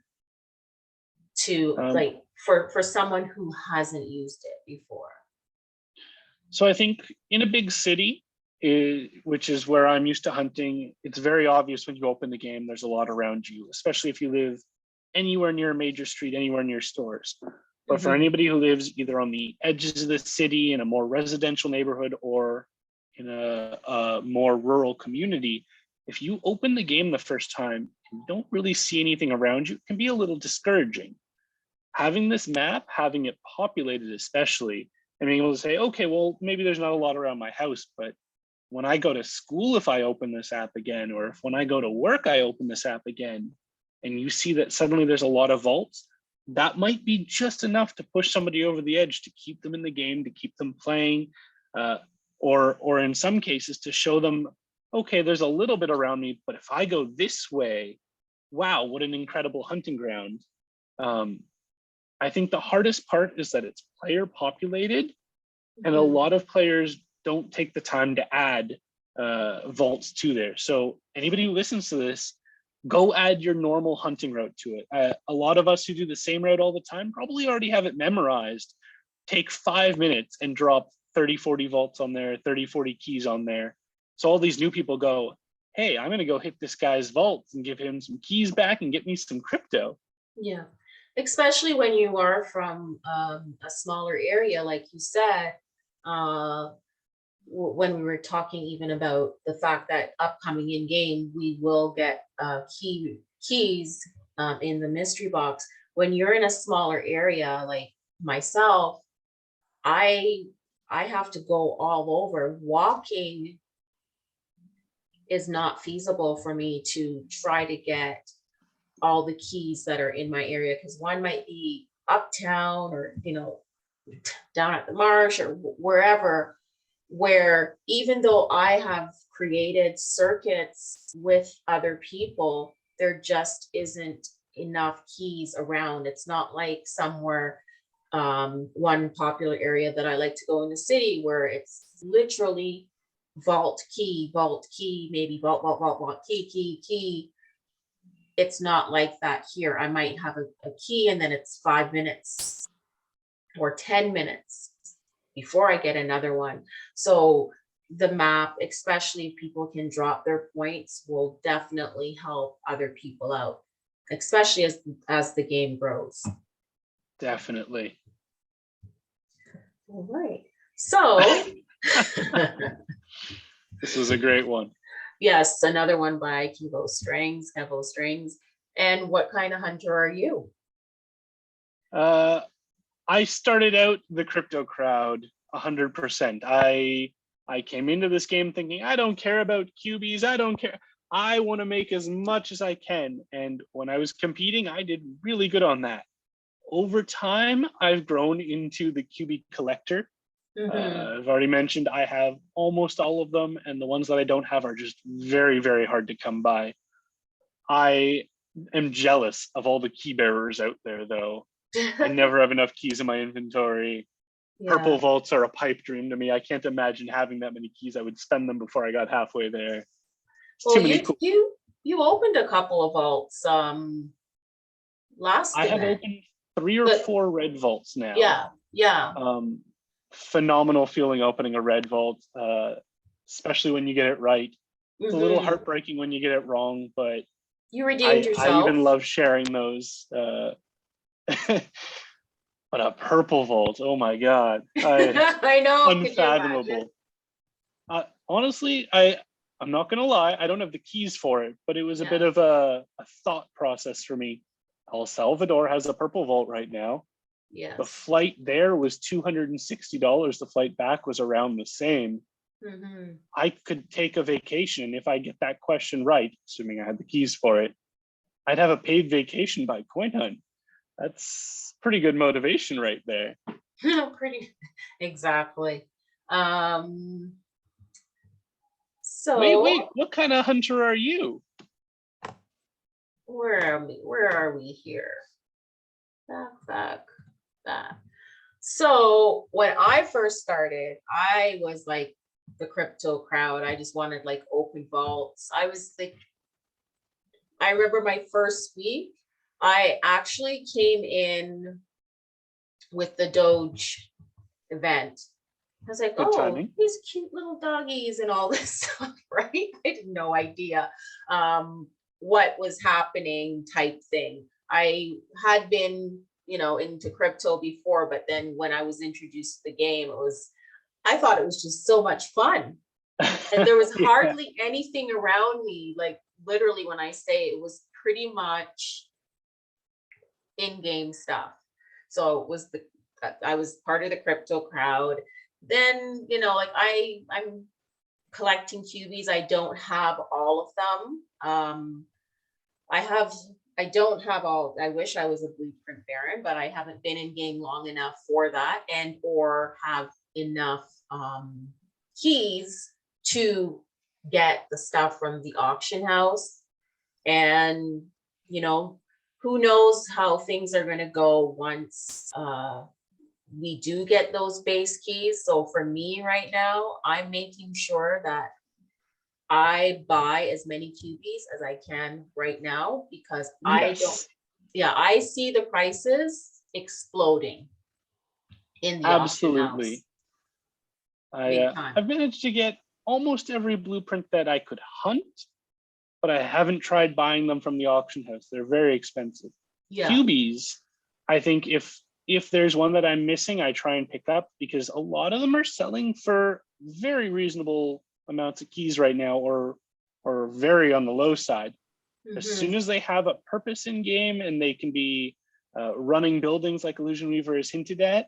to like for someone who hasn't used it before? So I think in a big city, which is where I'm used to hunting, it's very obvious when you open the game, there's a lot around you, especially if you live anywhere near a major street, anywhere near stores. But for anybody who lives either on the edges of the city in a more residential neighborhood or in a more rural community, if you open the game the first time and you don't really see anything around you, it can be a little discouraging. Having this map, having it populated especially, and being able to say, okay, well, maybe there's not a lot around my house, but when I go to school, if I open this app again, or if when I go to work, I open this app again, and you see that suddenly there's a lot of vaults, that might be just enough to push somebody over the edge, to keep them in the game, to keep them playing, or in some cases to show them, okay, there's a little bit around me, but if I go this way, wow, what an incredible hunting ground. I think the hardest part is that it's player populated, and a lot of players don't take the time to add vaults to there. So anybody who listens to this, go add your normal hunting route to it. A lot of us who do the same route all the time probably already have it memorized. Take 5 minutes and drop 30, 40 vaults on there, 30, 40 keys on there. So all these new people go, hey, I'm going to go hit this guy's vault and give him some keys back and get me some crypto. Yeah. Especially when you are from a smaller area, like you said, when we were talking even about the fact that upcoming in game, we will get keys in the mystery box. When you're in a smaller area, like myself, I have to go all over. Walking is not feasible for me to try to get all the keys that are in my area, because one might be uptown or down at the marsh or wherever, where even though I have created circuits with other people, there just isn't enough keys around. It's not like somewhere, one popular area that I like to go in the city where it's literally vault key, maybe vault, key. It's not like that here. I might have a key and then it's 5 minutes or 10 minutes before I get another one. So the map, especially if people can drop their points, will definitely help other people out, especially as the game grows. Definitely. All right. So this was a great one. Yes, another one by Kevo Strings. And what kind of hunter are you? I started out the crypto crowd 100%. I came into this game thinking, I don't care about QBs. I don't care. I want to make as much as I can. And when I was competing, I did really good on that. Over time, I've grown into the QB collector. I've already mentioned I have almost all of them, and the ones that I don't have are just very, very hard to come by. I am jealous of all the key bearers out there, though. I never have enough keys in my inventory. Purple vaults are a pipe dream to me. I can't imagine having that many keys. I would spend them before I got halfway there. It's Well, too many cool. you opened a couple of vaults last I have event. opened 3 or 4 red vaults now. Yeah. Phenomenal feeling opening a red vault, especially when you get it right. It's a little heartbreaking when you get it wrong, but you redeemed yourself. I even love sharing those. But a purple vault, oh my God. I know. Unfathomable. Honestly, I'm not gonna lie, I don't have the keys for it, but it was a bit of a thought process for me. El Salvador has a purple vault right now. Yes. The flight there was $260. The flight back was around the same. I could take a vacation if I get that question right, assuming I had the keys for it. I'd have a paid vacation by CoinHunt. That's pretty good motivation right there. Pretty exactly. So wait, what kind of hunter are you? Where are we here? Back. So when I first started, I was like the crypto crowd. I just wanted like open vaults. I was like, I remember my first week, I actually came in with the Doge event. I was like, Good oh, timing. these cute little doggies and all this stuff, right? I had no idea what was happening type thing. I had been, into crypto before, but then when I was introduced to the game, I thought it was just so much fun. And there was hardly anything around me. Like literally when I say it was pretty much in-game stuff. So it was I was part of the crypto crowd. Then, I'm collecting QBs. I don't have all of them. I don't have all, I wish I was a blueprint baron, but I haven't been in game long enough for that or have enough keys to get the stuff from the auction house. And, who knows how things are going to go once we do get those base keys. So for me right now, I'm making sure that I buy as many QBs as I can right now because I see the prices exploding in the auction house. I've managed to get almost every blueprint that I could hunt, but I haven't tried buying them from the auction house. They're very expensive. QBs, I think if there's one that I'm missing, I try and pick up because a lot of them are selling for very reasonable amounts of keys right now or very on the low side. As soon as they have a purpose in game and they can be running buildings like Illusion Weaver has hinted at,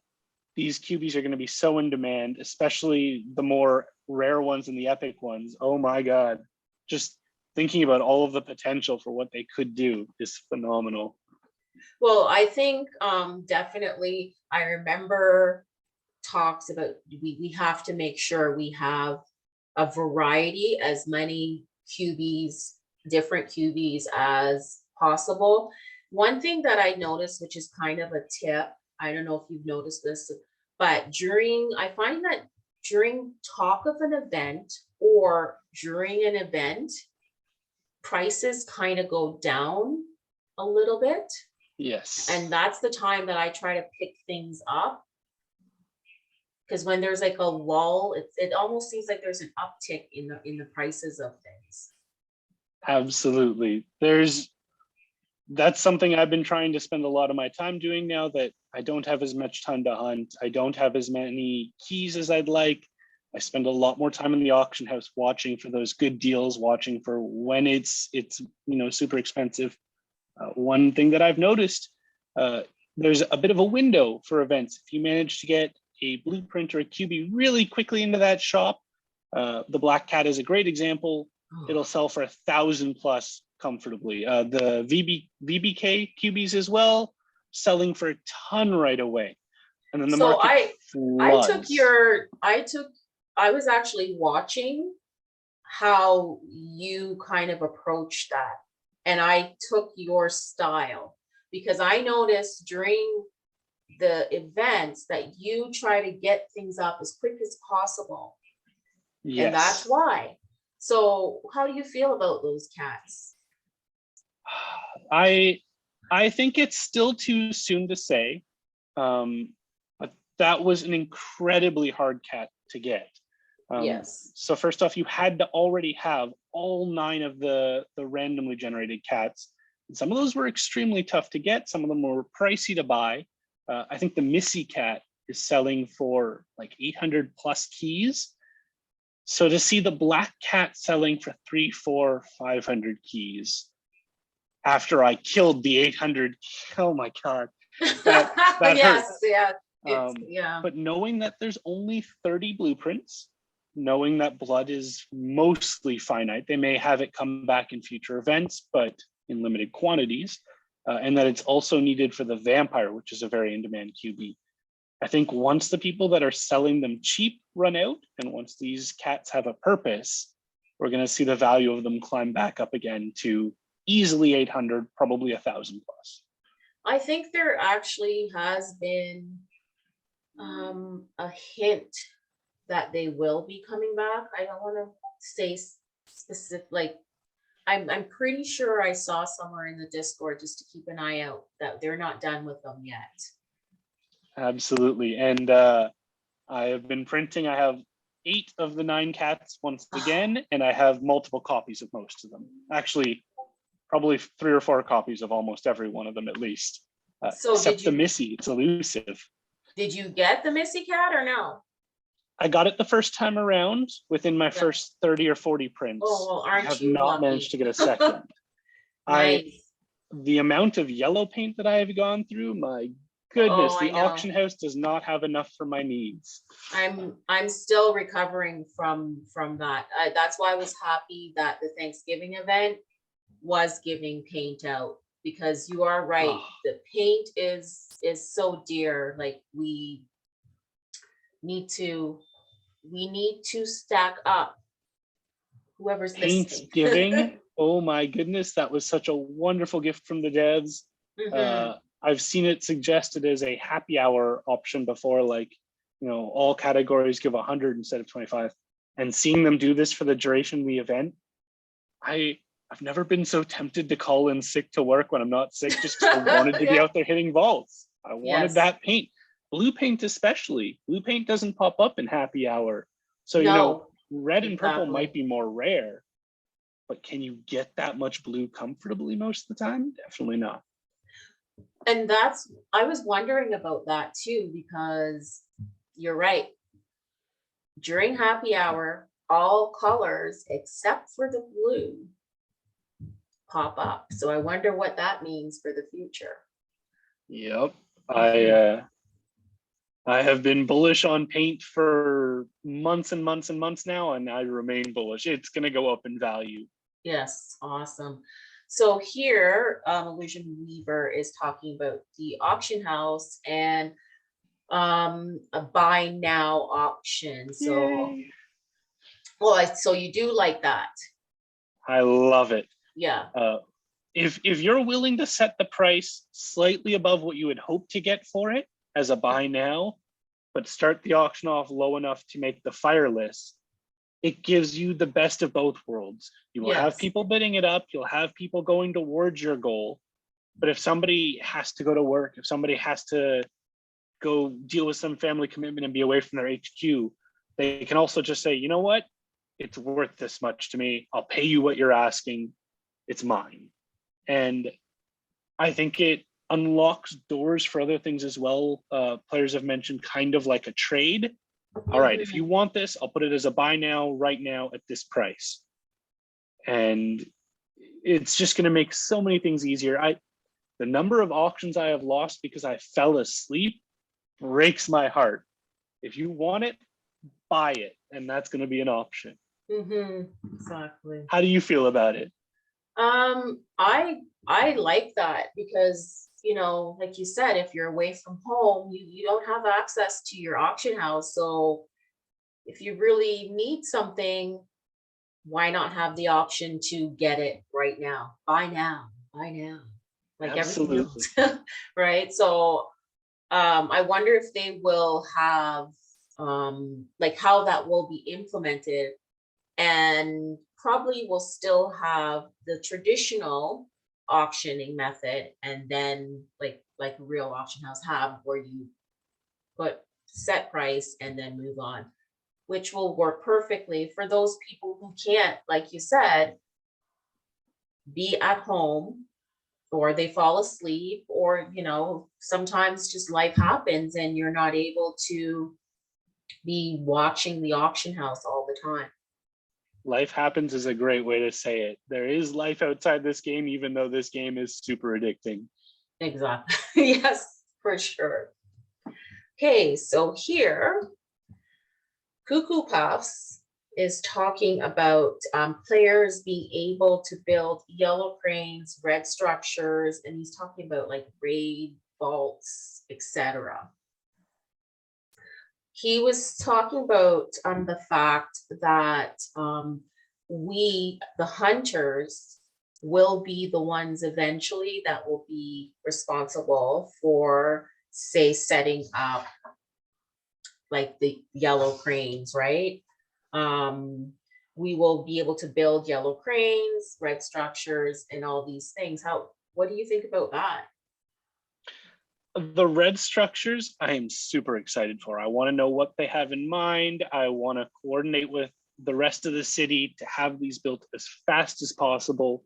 these QBs are going to be so in demand, especially the more rare ones and the epic ones. Oh my God. Just thinking about all of the potential for what they could do is phenomenal. Well, I think definitely, I remember talks about we have to make sure we have a variety, as many QBs, different QBs as possible. One thing that I noticed, which is kind of a tip, I don't know if you've noticed this, but I find that during talk of an event or during an event, prices kind of go down a little bit. Yes. And that's the time that I try to pick things up. Because when there's like a lull, it almost seems like there's an uptick in the prices of things. Absolutely. That's something I've been trying to spend a lot of my time doing now that I don't have as much time to hunt. I don't have as many keys as I'd like. I spend a lot more time in the auction house watching for those good deals, watching for when it's super expensive. One thing that I've noticed, there's a bit of a window for events. If you manage to get a blueprint or a QB really quickly into that shop, the Black Cat is a great example. It'll sell for 1,000 plus comfortably. The VBK QBs as well, selling for a ton right away. And then the market floods. I was actually watching how you kind of approach that. and I took your style, because I noticed during the events that you try to get things up as quick as possible. And that's Yes. why. So how do you feel about those cats? I think it's still too soon to say, but that was an incredibly hard cat to get. Yes. So first off, you had to already have all 9 of the randomly generated cats. And some of those were extremely tough to get. Some of them were pricey to buy. I think the Missy cat is selling for like 800 plus keys. So to see the black cat selling for 300, 400, 500 keys after I killed the 800, oh my God, that Yes, hurts. yeah. Yeah. But knowing that there's only 30 blueprints, knowing that blood is mostly finite, they may have it come back in future events, but in limited quantities, and that it's also needed for the vampire, which is a very in-demand QB. I think once the people that are selling them cheap run out, and once these cats have a purpose, we're going to see the value of them climb back up again to easily 800, probably 1,000 plus. I think there actually has been a hint that they will be coming back. I don't want to say specific, like I'm pretty sure I saw somewhere in the Discord, just to keep an eye out, that they're not done with them yet. Absolutely. And I have been printing. I have 8 of the 9 cats once again, and I have multiple copies of most of them. Actually, probably 3 or 4 copies of almost every one of them at least. So except the Missy, it's elusive. Did you get the Missy cat or no? I got it the first time around within my first 30 or 40 prints. Oh, well, I have not managed to get a second. Nice. The amount of yellow paint that I have gone through, my goodness, the auction house does not have enough for my needs. I'm still recovering from that. That's why I was happy that the Thanksgiving event was giving paint out, because you are right. The paint is so dear. Like we need to stack up. Whoever's listening. Thanksgiving, oh my goodness, that was such a wonderful gift from the devs. I've seen it suggested as a happy hour option before, like, all categories give 100 instead of 25. And seeing them do this for the duration of the event, I've never been so tempted to call in sick to work when I'm not sick, just because I wanted to be out there hitting vaults. I wanted that paint. Blue paint especially. Blue paint doesn't pop up in happy hour. So, red and purple might be more rare, but can you get that much blue comfortably most of the time? Definitely not. And I was wondering about that too, because you're right. During happy hour, all colors except for the blue pop up. So I wonder what that means for the future. Yep. I have been bullish on paint for months and months and months now, and I remain bullish. It's going to go up in value. Yes, awesome. So here, Illusion Weaver is talking about the auction house and a buy now option. So, so you do like that? I love it. Yeah. If you're willing to set the price slightly above what you would hope to get for it as a buy now, but start the auction off low enough to make the fire list, it gives you the best of both worlds. You will have people bidding it up, you'll have people going towards your goal. But if somebody has to go to work, if somebody has to go deal with some family commitment and be away from their HQ, they can also just say, you know what? It's worth this much to me. I'll pay you what you're asking. It's mine. And I think it unlocks doors for other things as well. Players have mentioned kind of like a trade. All right, if you want this, I'll put it as a buy now, right now at this price. And it's just going to make so many things easier. The number of auctions I have lost because I fell asleep breaks my heart. If you want it, buy it, and that's going to be an option. Exactly. How do you feel about it? I like that, because like you said, if you're away from home, you don't have access to your auction house. So if you really need something, why not have the option to get it right now? Buy now, like everything Absolutely. else, right? So I wonder if they will have like how that will be implemented, and probably will still have the traditional auctioning method, and then like a real auction house have, where you put set price and then move on, which will work perfectly for those people who can't, like you said, be at home, or they fall asleep, or sometimes just life happens and you're not able to be watching the auction house all the time. Life happens is a great way to say it. There is life outside this game, even though this game is super addicting. Exactly. Yes, for sure. Okay, so here Cuckoo Puffs is talking about players being able to build yellow cranes, red structures, and he's talking about like raid vaults, etc. He was talking about the fact that we, the hunters, will be the ones eventually that will be responsible for, say, setting up like the yellow cranes, right? We will be able to build yellow cranes, red structures, and all these things. What do you think about that? The red structures, I am super excited for. I want to know what they have in mind. I want to coordinate with the rest of the city to have these built as fast as possible.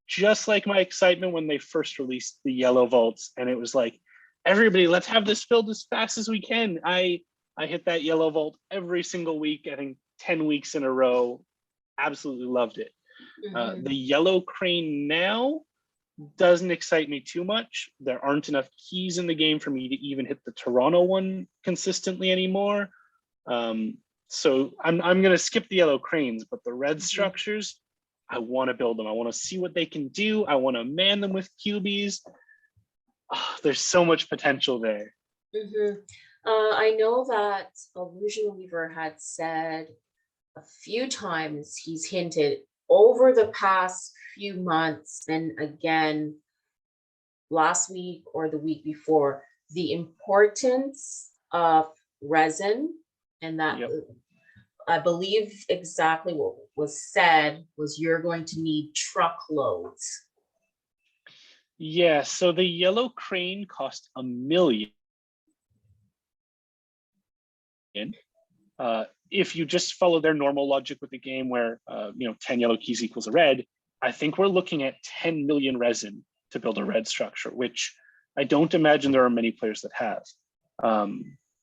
Just like my excitement when they first released the yellow vaults, and it was like, everybody, let's have this filled as fast as we can. I hit that yellow vault every single week, I think 10 weeks in a row. Absolutely loved it. The yellow crane now doesn't excite me too much. There aren't enough keys in the game for me to even hit the Toronto one consistently anymore. So I'm going to skip the yellow cranes, but the red structures, I want to build them. I want to see what they can do. I want to man them with QBs. Oh, there's so much potential there. I know that Illusion Weaver had said a few times, he's hinted over the past few months, and again last week or the week before, the importance of resin, and that I believe exactly what was said was you're going to need truckloads. Yeah, so the yellow crane cost $1 million. If you just follow their normal logic with the game where 10 yellow keys equals a red, I think we're looking at 10 million resin to build a red structure, which I don't imagine there are many players that have.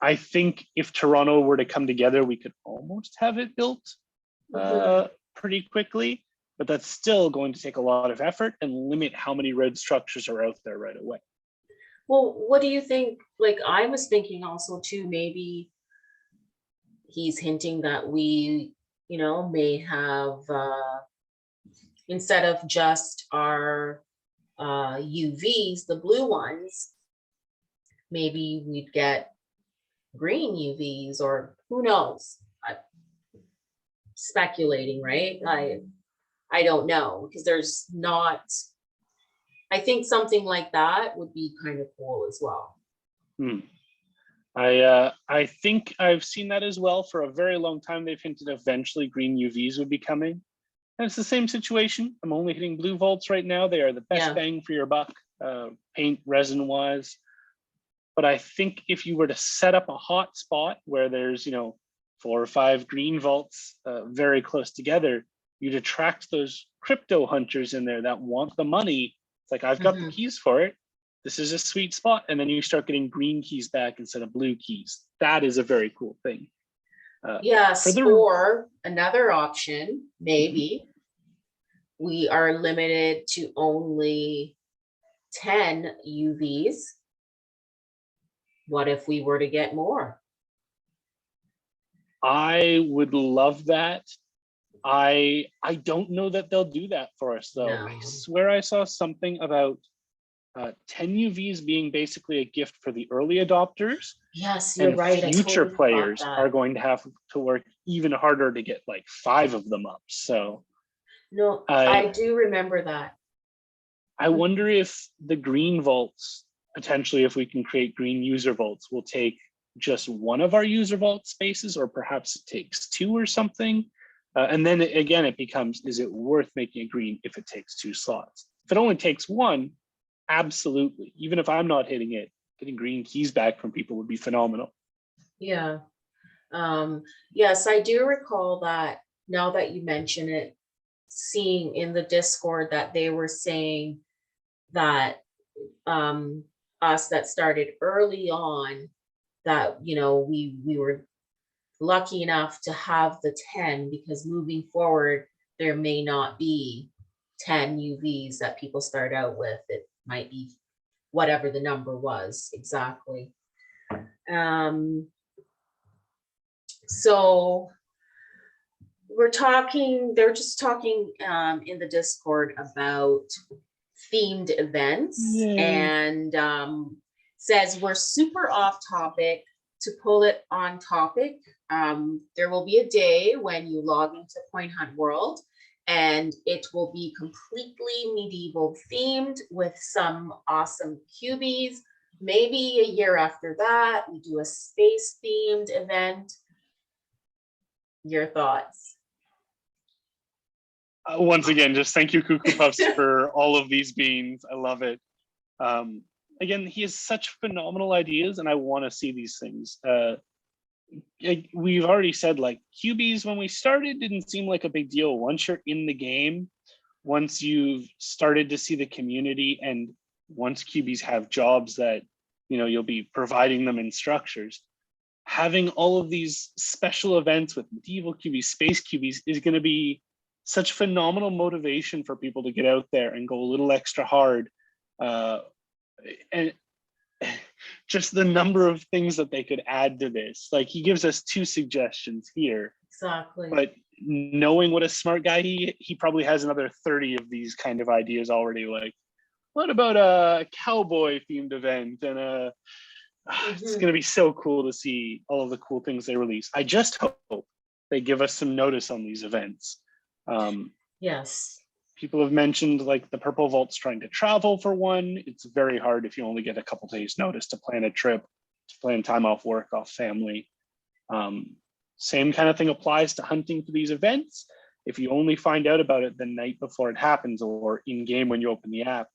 I think if Toronto were to come together, we could almost have it built pretty quickly, but that's still going to take a lot of effort and limit how many red structures are out there right away. Well, what do you think? Like, I was thinking also too, maybe he's hinting that we, may have, instead of just our UVs, the blue ones, maybe we'd get green UVs, or who knows? I'm speculating, right? I don't know, because there's not, I think something like that would be kind of cool as well. I think I've seen that as well. For a very long time, they've hinted eventually green UVs would be coming. And it's the same situation. I'm only hitting blue vaults right now. They are the best bang for your buck, paint resin wise. But I think if you were to set up a hot spot where there's, 4 or 5 green vaults very close together, you'd attract those crypto hunters in there that want the money. It's like, I've got the keys for it. This is a sweet spot. And then you start getting green keys back instead of blue keys. That is a very cool thing. Yes, or another option, maybe we are limited to only 10 UVs. What if we were to get more? I would love that. I don't know that they'll do that for us, though. No. I swear I saw something about 10 UVs being basically a gift for the early adopters. Yes, you're right. Future players are going to have to work even harder to get like 5 of them up. So No, I I do remember that. I wonder if the green vaults, potentially if we can create green user vaults, will take just one of our user vault spaces, or perhaps it takes 2 or something. And then again, it becomes, is it worth making it green if it takes 2 slots? If it only takes 1, absolutely. Even if I'm not hitting it, getting green keys back from people would be phenomenal. Yeah. Yes, I do recall that now that you mention it, seeing in the Discord that they were saying that us that started early on, that we were lucky enough to have the 10, because moving forward there may not be 10 UVs that people start out with. It might be whatever the number was exactly. So they're just talking in the Discord about themed events. Yay. And says we're super off topic. To pull it on topic, there will be a day when you log into CoinHuntWorld and it will be completely medieval themed with some awesome cubies. Maybe a year after that, we do a space themed event. Your thoughts? Once again, just thank you, Cuckoo Puffs, for all of these beans. I love it. Again, he has such phenomenal ideas, and I want to see these things. We've already said, like, QBs when we started didn't seem like a big deal. Once you're in the game, once you've started to see the community, and once QBs have jobs that you'll be providing them in structures, having all of these special events with medieval QBs, space QBs is going to be such phenomenal motivation for people to get out there and go a little extra hard. And just the number of things that they could add to this. Like, he gives us 2 suggestions here. Exactly. But knowing what a smart guy he probably has another 30 of these kind of ideas already. Like, what about a cowboy themed event? And it's going to be so cool to see all of the cool things they release. I just hope they give us some notice on these events. Yes. People have mentioned, like, the Purple Vault's trying to travel for one. It's very hard if you only get a couple days notice to plan a trip, to plan time off work, off family. Same kind of thing applies to hunting for these events. If you only find out about it the night before it happens, or in game when you open the app,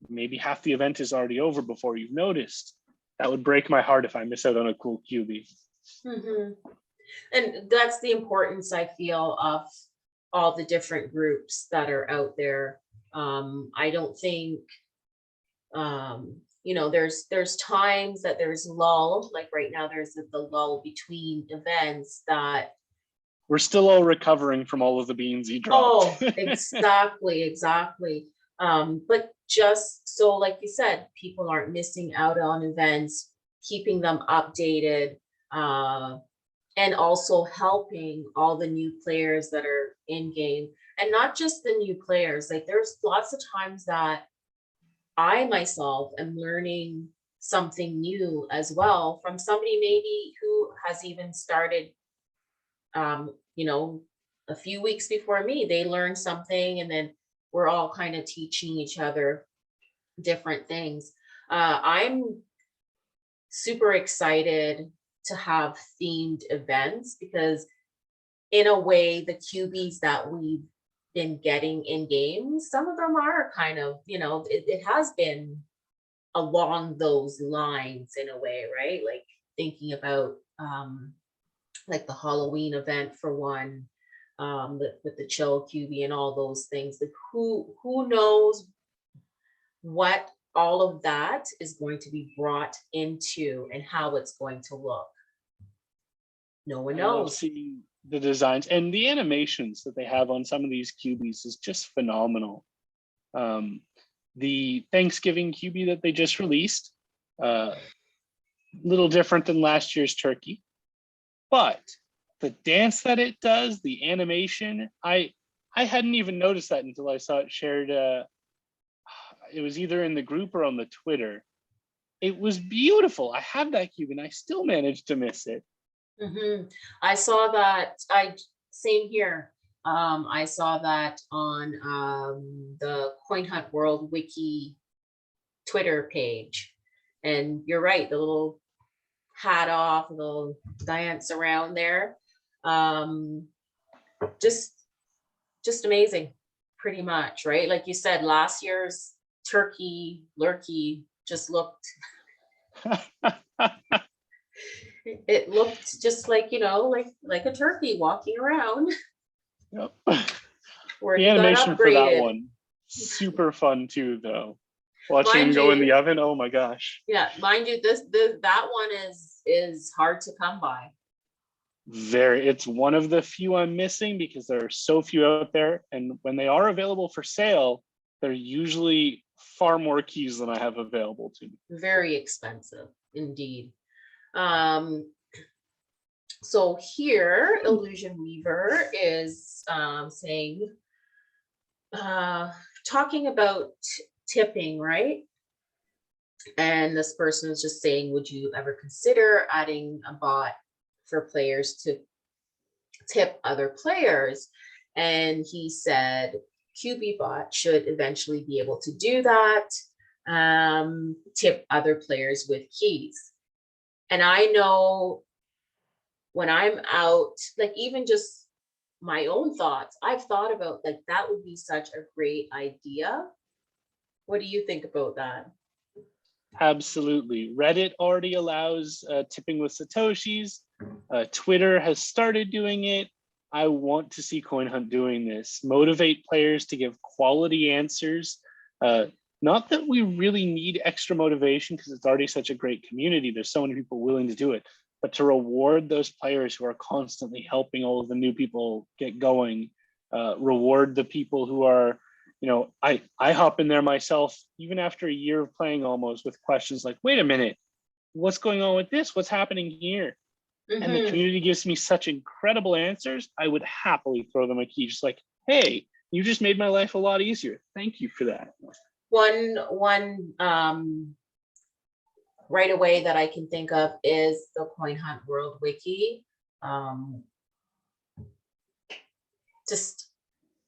maybe half the event is already over before you've noticed. That would break my heart if I miss out on a cool QB. And that's the importance, I feel, of all the different groups that are out there. I don't think, there's times that there's lull, like right now there's the lull between events that we're still all recovering from all of the beans he dropped. Oh, exactly. But just so, like you said, people aren't missing out on events, keeping them updated, and also helping all the new players that are in game. And not just the new players, like there's lots of times that I myself am learning something new as well from somebody maybe who has even started, a few weeks before me. They learned something, and then we're all kind of teaching each other different things. I'm super excited to have themed events, because in a way, the QBs that we've been getting in games, some of them are kind of, it has been along those lines in a way, right? Like thinking about like the Halloween event for one, with the chill QB and all those things. Like who knows what all of that is going to be brought into and how it's going to look. No one knows. I love seeing the designs and the animations that they have on some of these QBs is just phenomenal. The Thanksgiving QB that they just released, little different than last year's turkey, but the dance that it does, the animation, I hadn't even noticed that until I saw it shared. It was either in the group or on the Twitter. It was beautiful. I have that cube and I still managed to miss it. I saw that. Same here. I saw that on the CoinHuntWorld wiki Twitter page, and you're right. The little hat off, little dance around there. Just amazing, pretty much, right? Like you said, last year's turkey lurkey just looked. It looked just like, like a turkey walking around. Yep. Where The he got animation for that upgraded. one, super fun too, though. Watching him Mind go in you- the oven, oh my gosh. Yeah, mind you, that one is hard to come by. It's one of the few I'm missing because there are so few out there, and when they are available for sale, they're usually far more keys than I have available to me. Very expensive indeed. So here, Illusion Weaver is saying, talking about tipping, right? And this person is just saying, would you ever consider adding a bot for players to tip other players? And he said, QBot should eventually be able to do that, tip other players with keys. And I know when I'm out, like even just my own thoughts, I've thought about like that would be such a great idea. What do you think about that? Absolutely. Reddit already allows tipping with Satoshis. Twitter has started doing it. I want to see CoinHunt doing this. Motivate players to give quality answers. Not that we really need extra motivation because it's already such a great community. There's so many people willing to do it, but to reward those players who are constantly helping all of the new people get going, reward the people who are, I hop in there myself, even after a year of playing almost, with questions like, wait a minute, what's going on with this? What's happening here? And the community gives me such incredible answers. I would happily throw them a key, just like, hey, you just made my life a lot easier. Thank you for that. One right away that I can think of is the CoinHuntWorld wiki. Just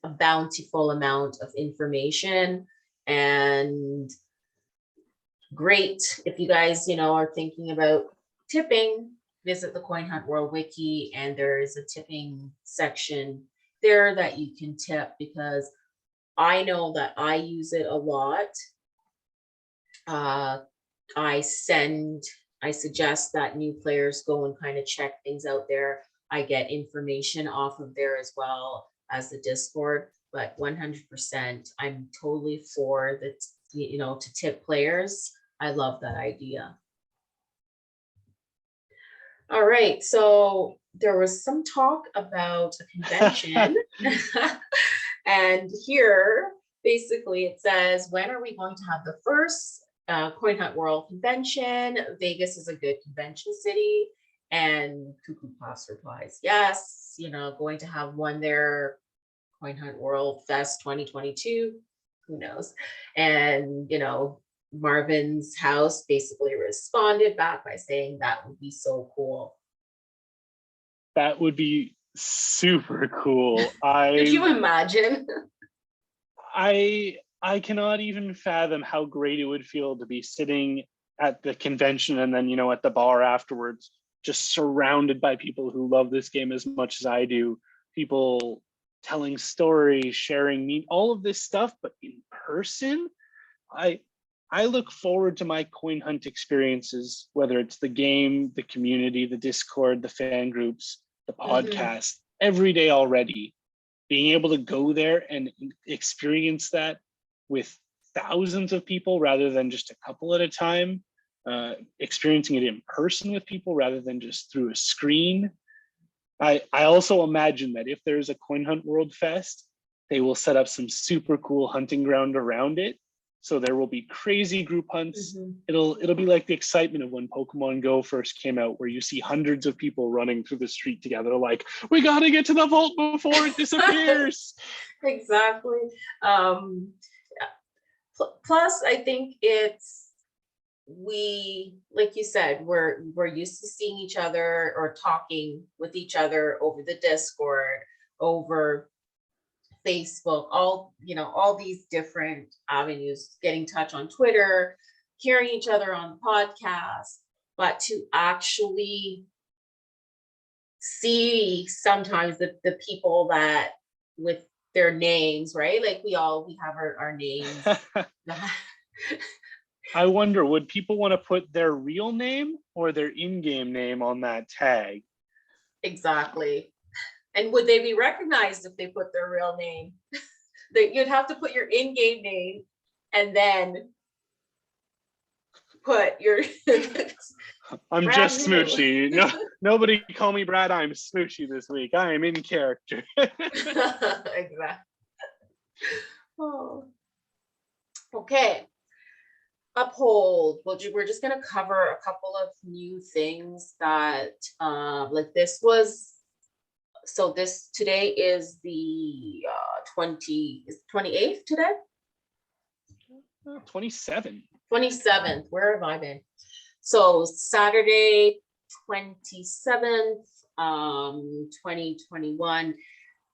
a bountiful amount of information, and great if you guys, are thinking about tipping, visit the CoinHuntWorld wiki, and there is a tipping section there that you can tip, because I know that I use it a lot. I suggest that new players go and kind of check things out there. I get information off of there as well as the Discord, but 100%, I'm totally for the, to tip players. I love that idea. All right, so there was some talk about a convention. And here, basically it says, when are we going to have the first CoinHuntWorld convention? Vegas is a good convention city. And Cuckoo Puffs replies, yes, going to have one there, CoinHuntWorld Fest 2022, who knows? And, Marvin's house basically responded back by saying that would be so cool. That would be super cool. Could you imagine? I cannot even fathom how great it would feel to be sitting at the convention and then, at the bar afterwards, just surrounded by people who love this game as much as I do, people telling stories, sharing all of this stuff, but in person. I look forward to my coin hunt experiences, whether it's the game, the community, the Discord, the fan groups, the podcast, every day already. Being able to go there and experience that with thousands of people rather than just a couple at a time, experiencing it in person with people rather than just through a screen. I also imagine that if there's a CoinHuntWorld Fest, they will set up some super cool hunting ground around it. So there will be crazy group hunts. It'll be like the excitement of when Pokemon Go first came out, where you see hundreds of people running through the street together, like, we got to get to the vault before it disappears. Exactly. Plus, I think it's we, like you said, we're used to seeing each other or talking with each other over the Discord, over Facebook, all these different avenues, getting in touch on Twitter, hearing each other on the podcast, but to actually see sometimes the people that with their names, right? Like we have our names. I wonder, would people want to put their real name or their in-game name on that tag? Exactly. And would they be recognized if they put their real name? You'd have to put your in-game name and then put your I'm Brad just new. Smooshie. No, nobody call me Brad. I'm Smooshie this week. I am in character. Exactly. Oh. Okay. Uphold. Well, we're just going to cover a couple of new things that like this was. So this today is the 28th today? 27. 27th. Where have I been? So Saturday, 27th, 2021.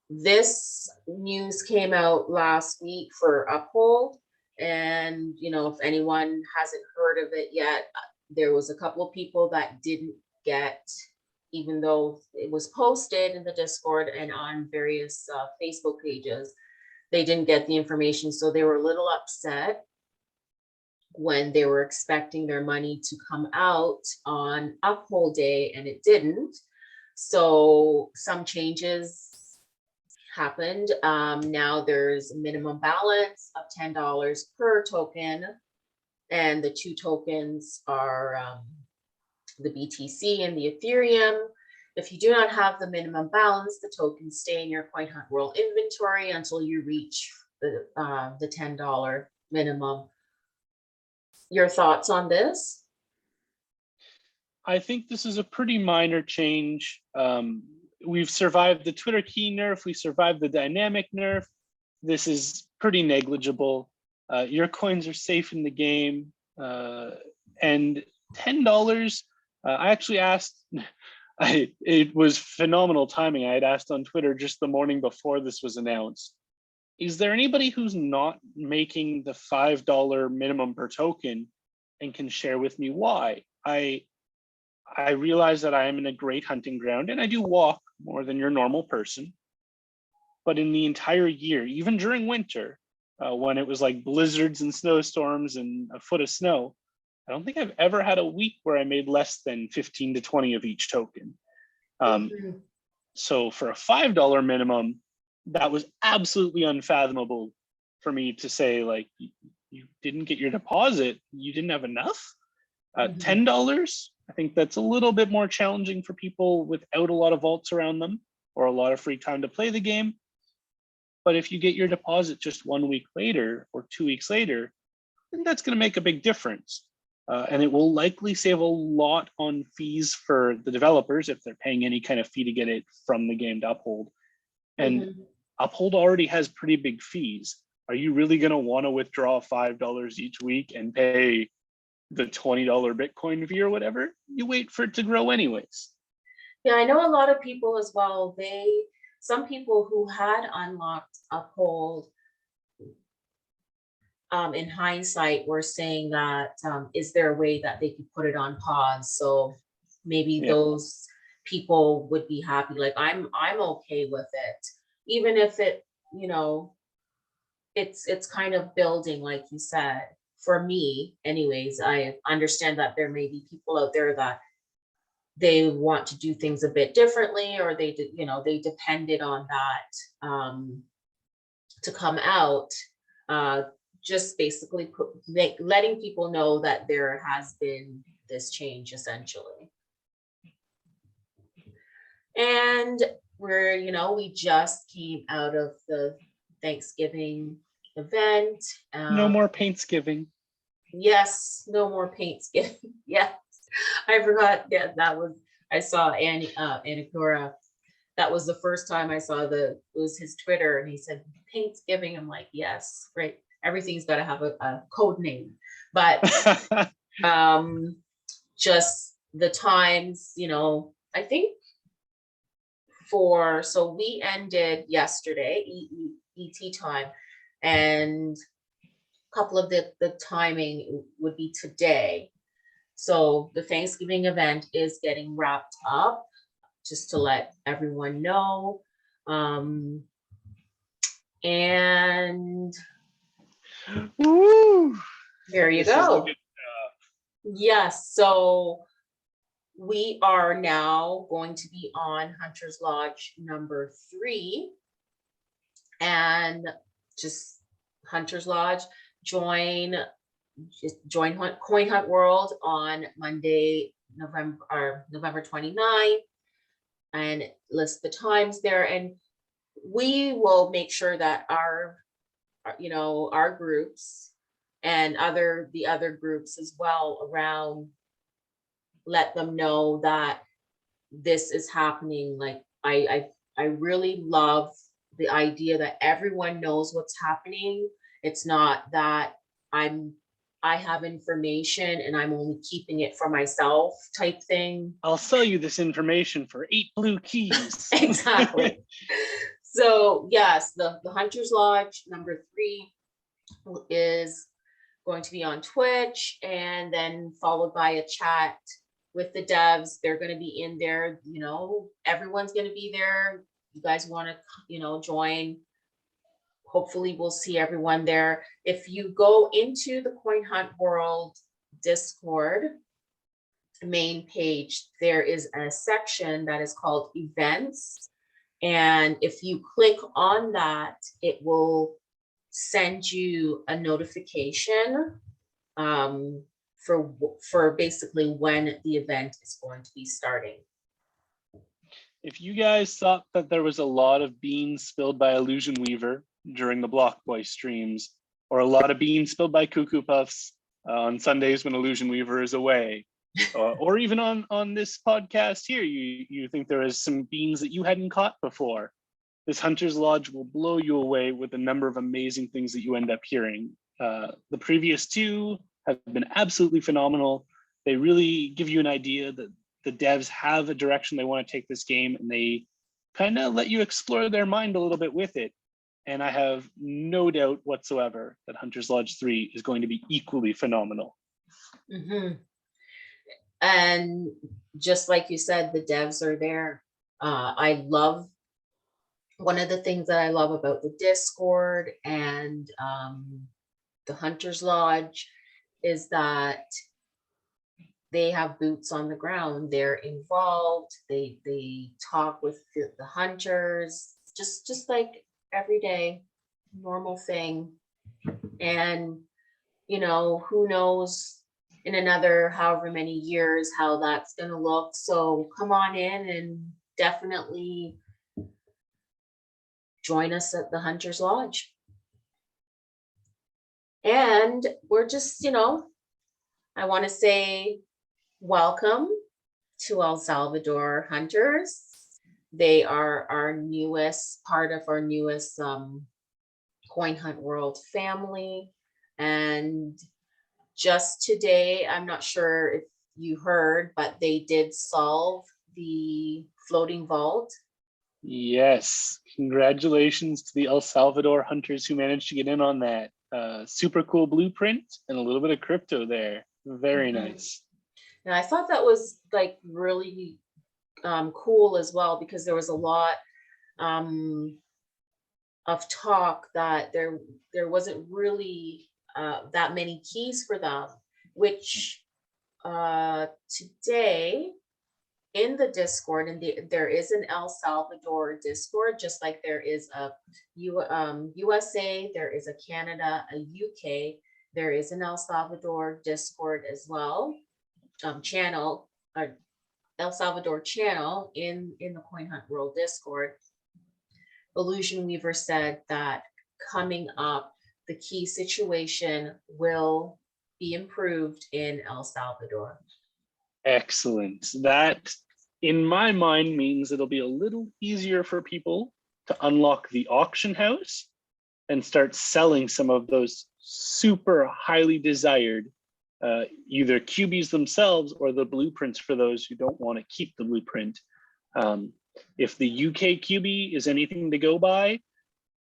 This news came out last week for Uphold. And, if anyone hasn't heard of it yet, there was a couple of people that didn't get, even though it was posted in the Discord and on various Facebook pages, they didn't get the information. So they were a little upset when they were expecting their money to come out on Uphold Day and it didn't. So some changes happened. Now there's a minimum balance of $10 per token. And the two tokens are the BTC and the Ethereum. If you do not have the minimum balance, the tokens stay in your CoinHuntWorld inventory until you reach the $10 minimum. Your thoughts on this? I think this is a pretty minor change. We've survived the Twitter key nerf. We survived the dynamic nerf. This is pretty negligible. Your coins are safe in the game. And $10, I actually asked, it was phenomenal timing. I had asked on Twitter just the morning before this was announced, is there anybody who's not making the $5 minimum per token and can share with me why? I realize that I am in a great hunting ground and I do walk more than your normal person. But in the entire year, even during winter, when it was like blizzards and snowstorms and a foot of snow, I don't think I've ever had a week where I made less than 15 to 20 of each token. So for a $5 minimum, that was absolutely unfathomable for me to say, like, you didn't get your deposit, you didn't have enough. $10, I think that's a little bit more challenging for people without a lot of vaults around them or a lot of free time to play the game. But if you get your deposit just 1 week later or 2 weeks later, then that's going to make a big difference. And it will likely save a lot on fees for the developers if they're paying any kind of fee to get it from the game to Uphold. And Uphold already has pretty big fees. Are you really going to want to withdraw $5 each week and pay the $20 Bitcoin fee or whatever? You wait for it to grow anyways. Yeah, I know a lot of people as well. Some people who had unlocked Uphold, in hindsight, were saying that is there a way that they could put it on pause? So maybe those people would be happy. Like I'm okay with it, even if it, it's kind of building, like you said. For me, anyways, I understand that there may be people out there that they want to do things a bit differently, or they depended on that to come out. Just basically letting people know that there has been this change, essentially. And we just came out of the Thanksgiving event. No more Paintsgiving. Yes, no more Paintsgiving. Yes, I forgot. Yeah, I saw Anikura. That was the first time I saw it was his Twitter, and he said Paintsgiving. I'm like, yes, right. Everything's got to have a code name. But Just the times, you know, I think so we ended yesterday, ET time, and a couple of the timing would be today. So the Thanksgiving event is getting wrapped up, just to let everyone know. And Woo! there you This is the go. good- Yes, so we are now going to be on Hunter's Lodge number 3. And just Hunter's Lodge, join CoinHuntWorld on Monday, November 29th, and list the times there. And we will make sure that our groups and the other groups as well around, let them know that this is happening. Like I really love the idea that everyone knows what's happening. It's not that I have information and I'm only keeping it for myself type thing. I'll sell you this information for 8 blue keys. Exactly. So yes, the Hunter's Lodge number 3 is going to be on Twitch, and then followed by a chat with the devs. They're going to be in there, you know, everyone's going to be there. You guys want to, you know, join. Hopefully we'll see everyone there. If you go into the CoinHuntWorld Discord main page, there is a section that is called events. And if you click on that, it will send you a notification for basically when the event is going to be starting. If you guys thought that there was a lot of beans spilled by Illusion Weaver during the Block Boy streams, or a lot of beans spilled by Cuckoo Puffs on Sundays when Illusion Weaver is away, or even on this podcast here, you think there is some beans that you hadn't caught before, this Hunter's Lodge will blow you away with the number of amazing things that you end up hearing. The previous 2 have been absolutely phenomenal. They really give you an idea that the devs have a direction they want to take this game, and they kind of let you explore their mind a little bit with it. And I have no doubt whatsoever that Hunter's Lodge 3 is going to be equally phenomenal. Mm-hmm. And just like you said, the devs are there. One of the things that I love about the Discord and the Hunter's Lodge is that they have boots on the ground. They're involved. They talk with the hunters, just like everyday normal thing. And you know, who knows in another however many years how that's going to look. So come on in and definitely join us at the Hunter's Lodge. And we're just, you know, I want to say welcome to El Salvador Hunters. They are our newest part of our newest CoinHuntWorld family. And just today, I'm not sure if you heard, but they did solve the floating vault. Yes, congratulations to the El Salvador hunters who managed to get in on that. Super cool blueprint and a little bit of crypto there. Very nice. And I thought that was like really cool as well, because there was a lot of talk that there wasn't really that many keys for them, which today in the Discord, and there is an El Salvador Discord, just like there is a USA, there is a Canada, a UK, there is an El Salvador Discord as well, channel, El Salvador channel in the CoinHuntWorld Discord. Illusion Weaver said that coming up, the key situation will be improved in El Salvador. Excellent. That, in my mind, means it'll be a little easier for people to unlock the auction house and start selling some of those super highly desired either QBs themselves or the blueprints for those who don't want to keep the blueprint. If the UK QB is anything to go by,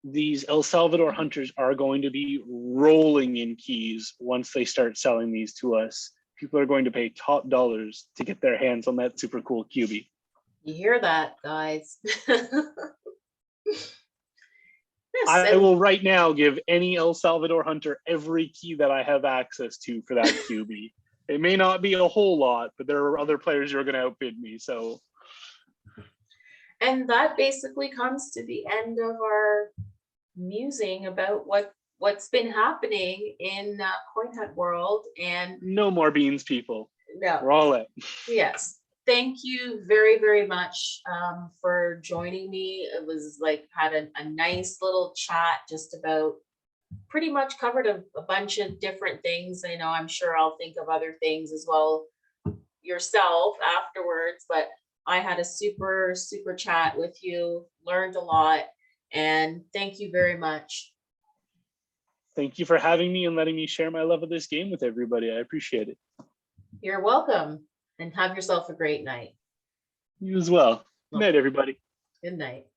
these El Salvador hunters are going to be rolling in keys once they start selling these to us. People are going to pay top dollars to get their hands on that super cool QB. You hear that, guys? I will right now give any El Salvador hunter every key that I have access to for that QB. It may not be a whole lot, but there are other players who are going to outbid me. So, and that basically comes to the end of our musing about what's been happening in CoinHuntWorld. And no more beans, people. no, We're all in. Yes. Thank you very, very much for joining me. It was like had a nice little chat, just about pretty much covered a bunch of different things. I know I'm sure I'll think of other things as well yourself afterwards, but I had a super, super chat with you, learned a lot, and thank you very much. Thank you for having me and letting me share my love of this game with everybody. I appreciate it. You're welcome, and have yourself a great night. You as well. Good night, everybody. Good night.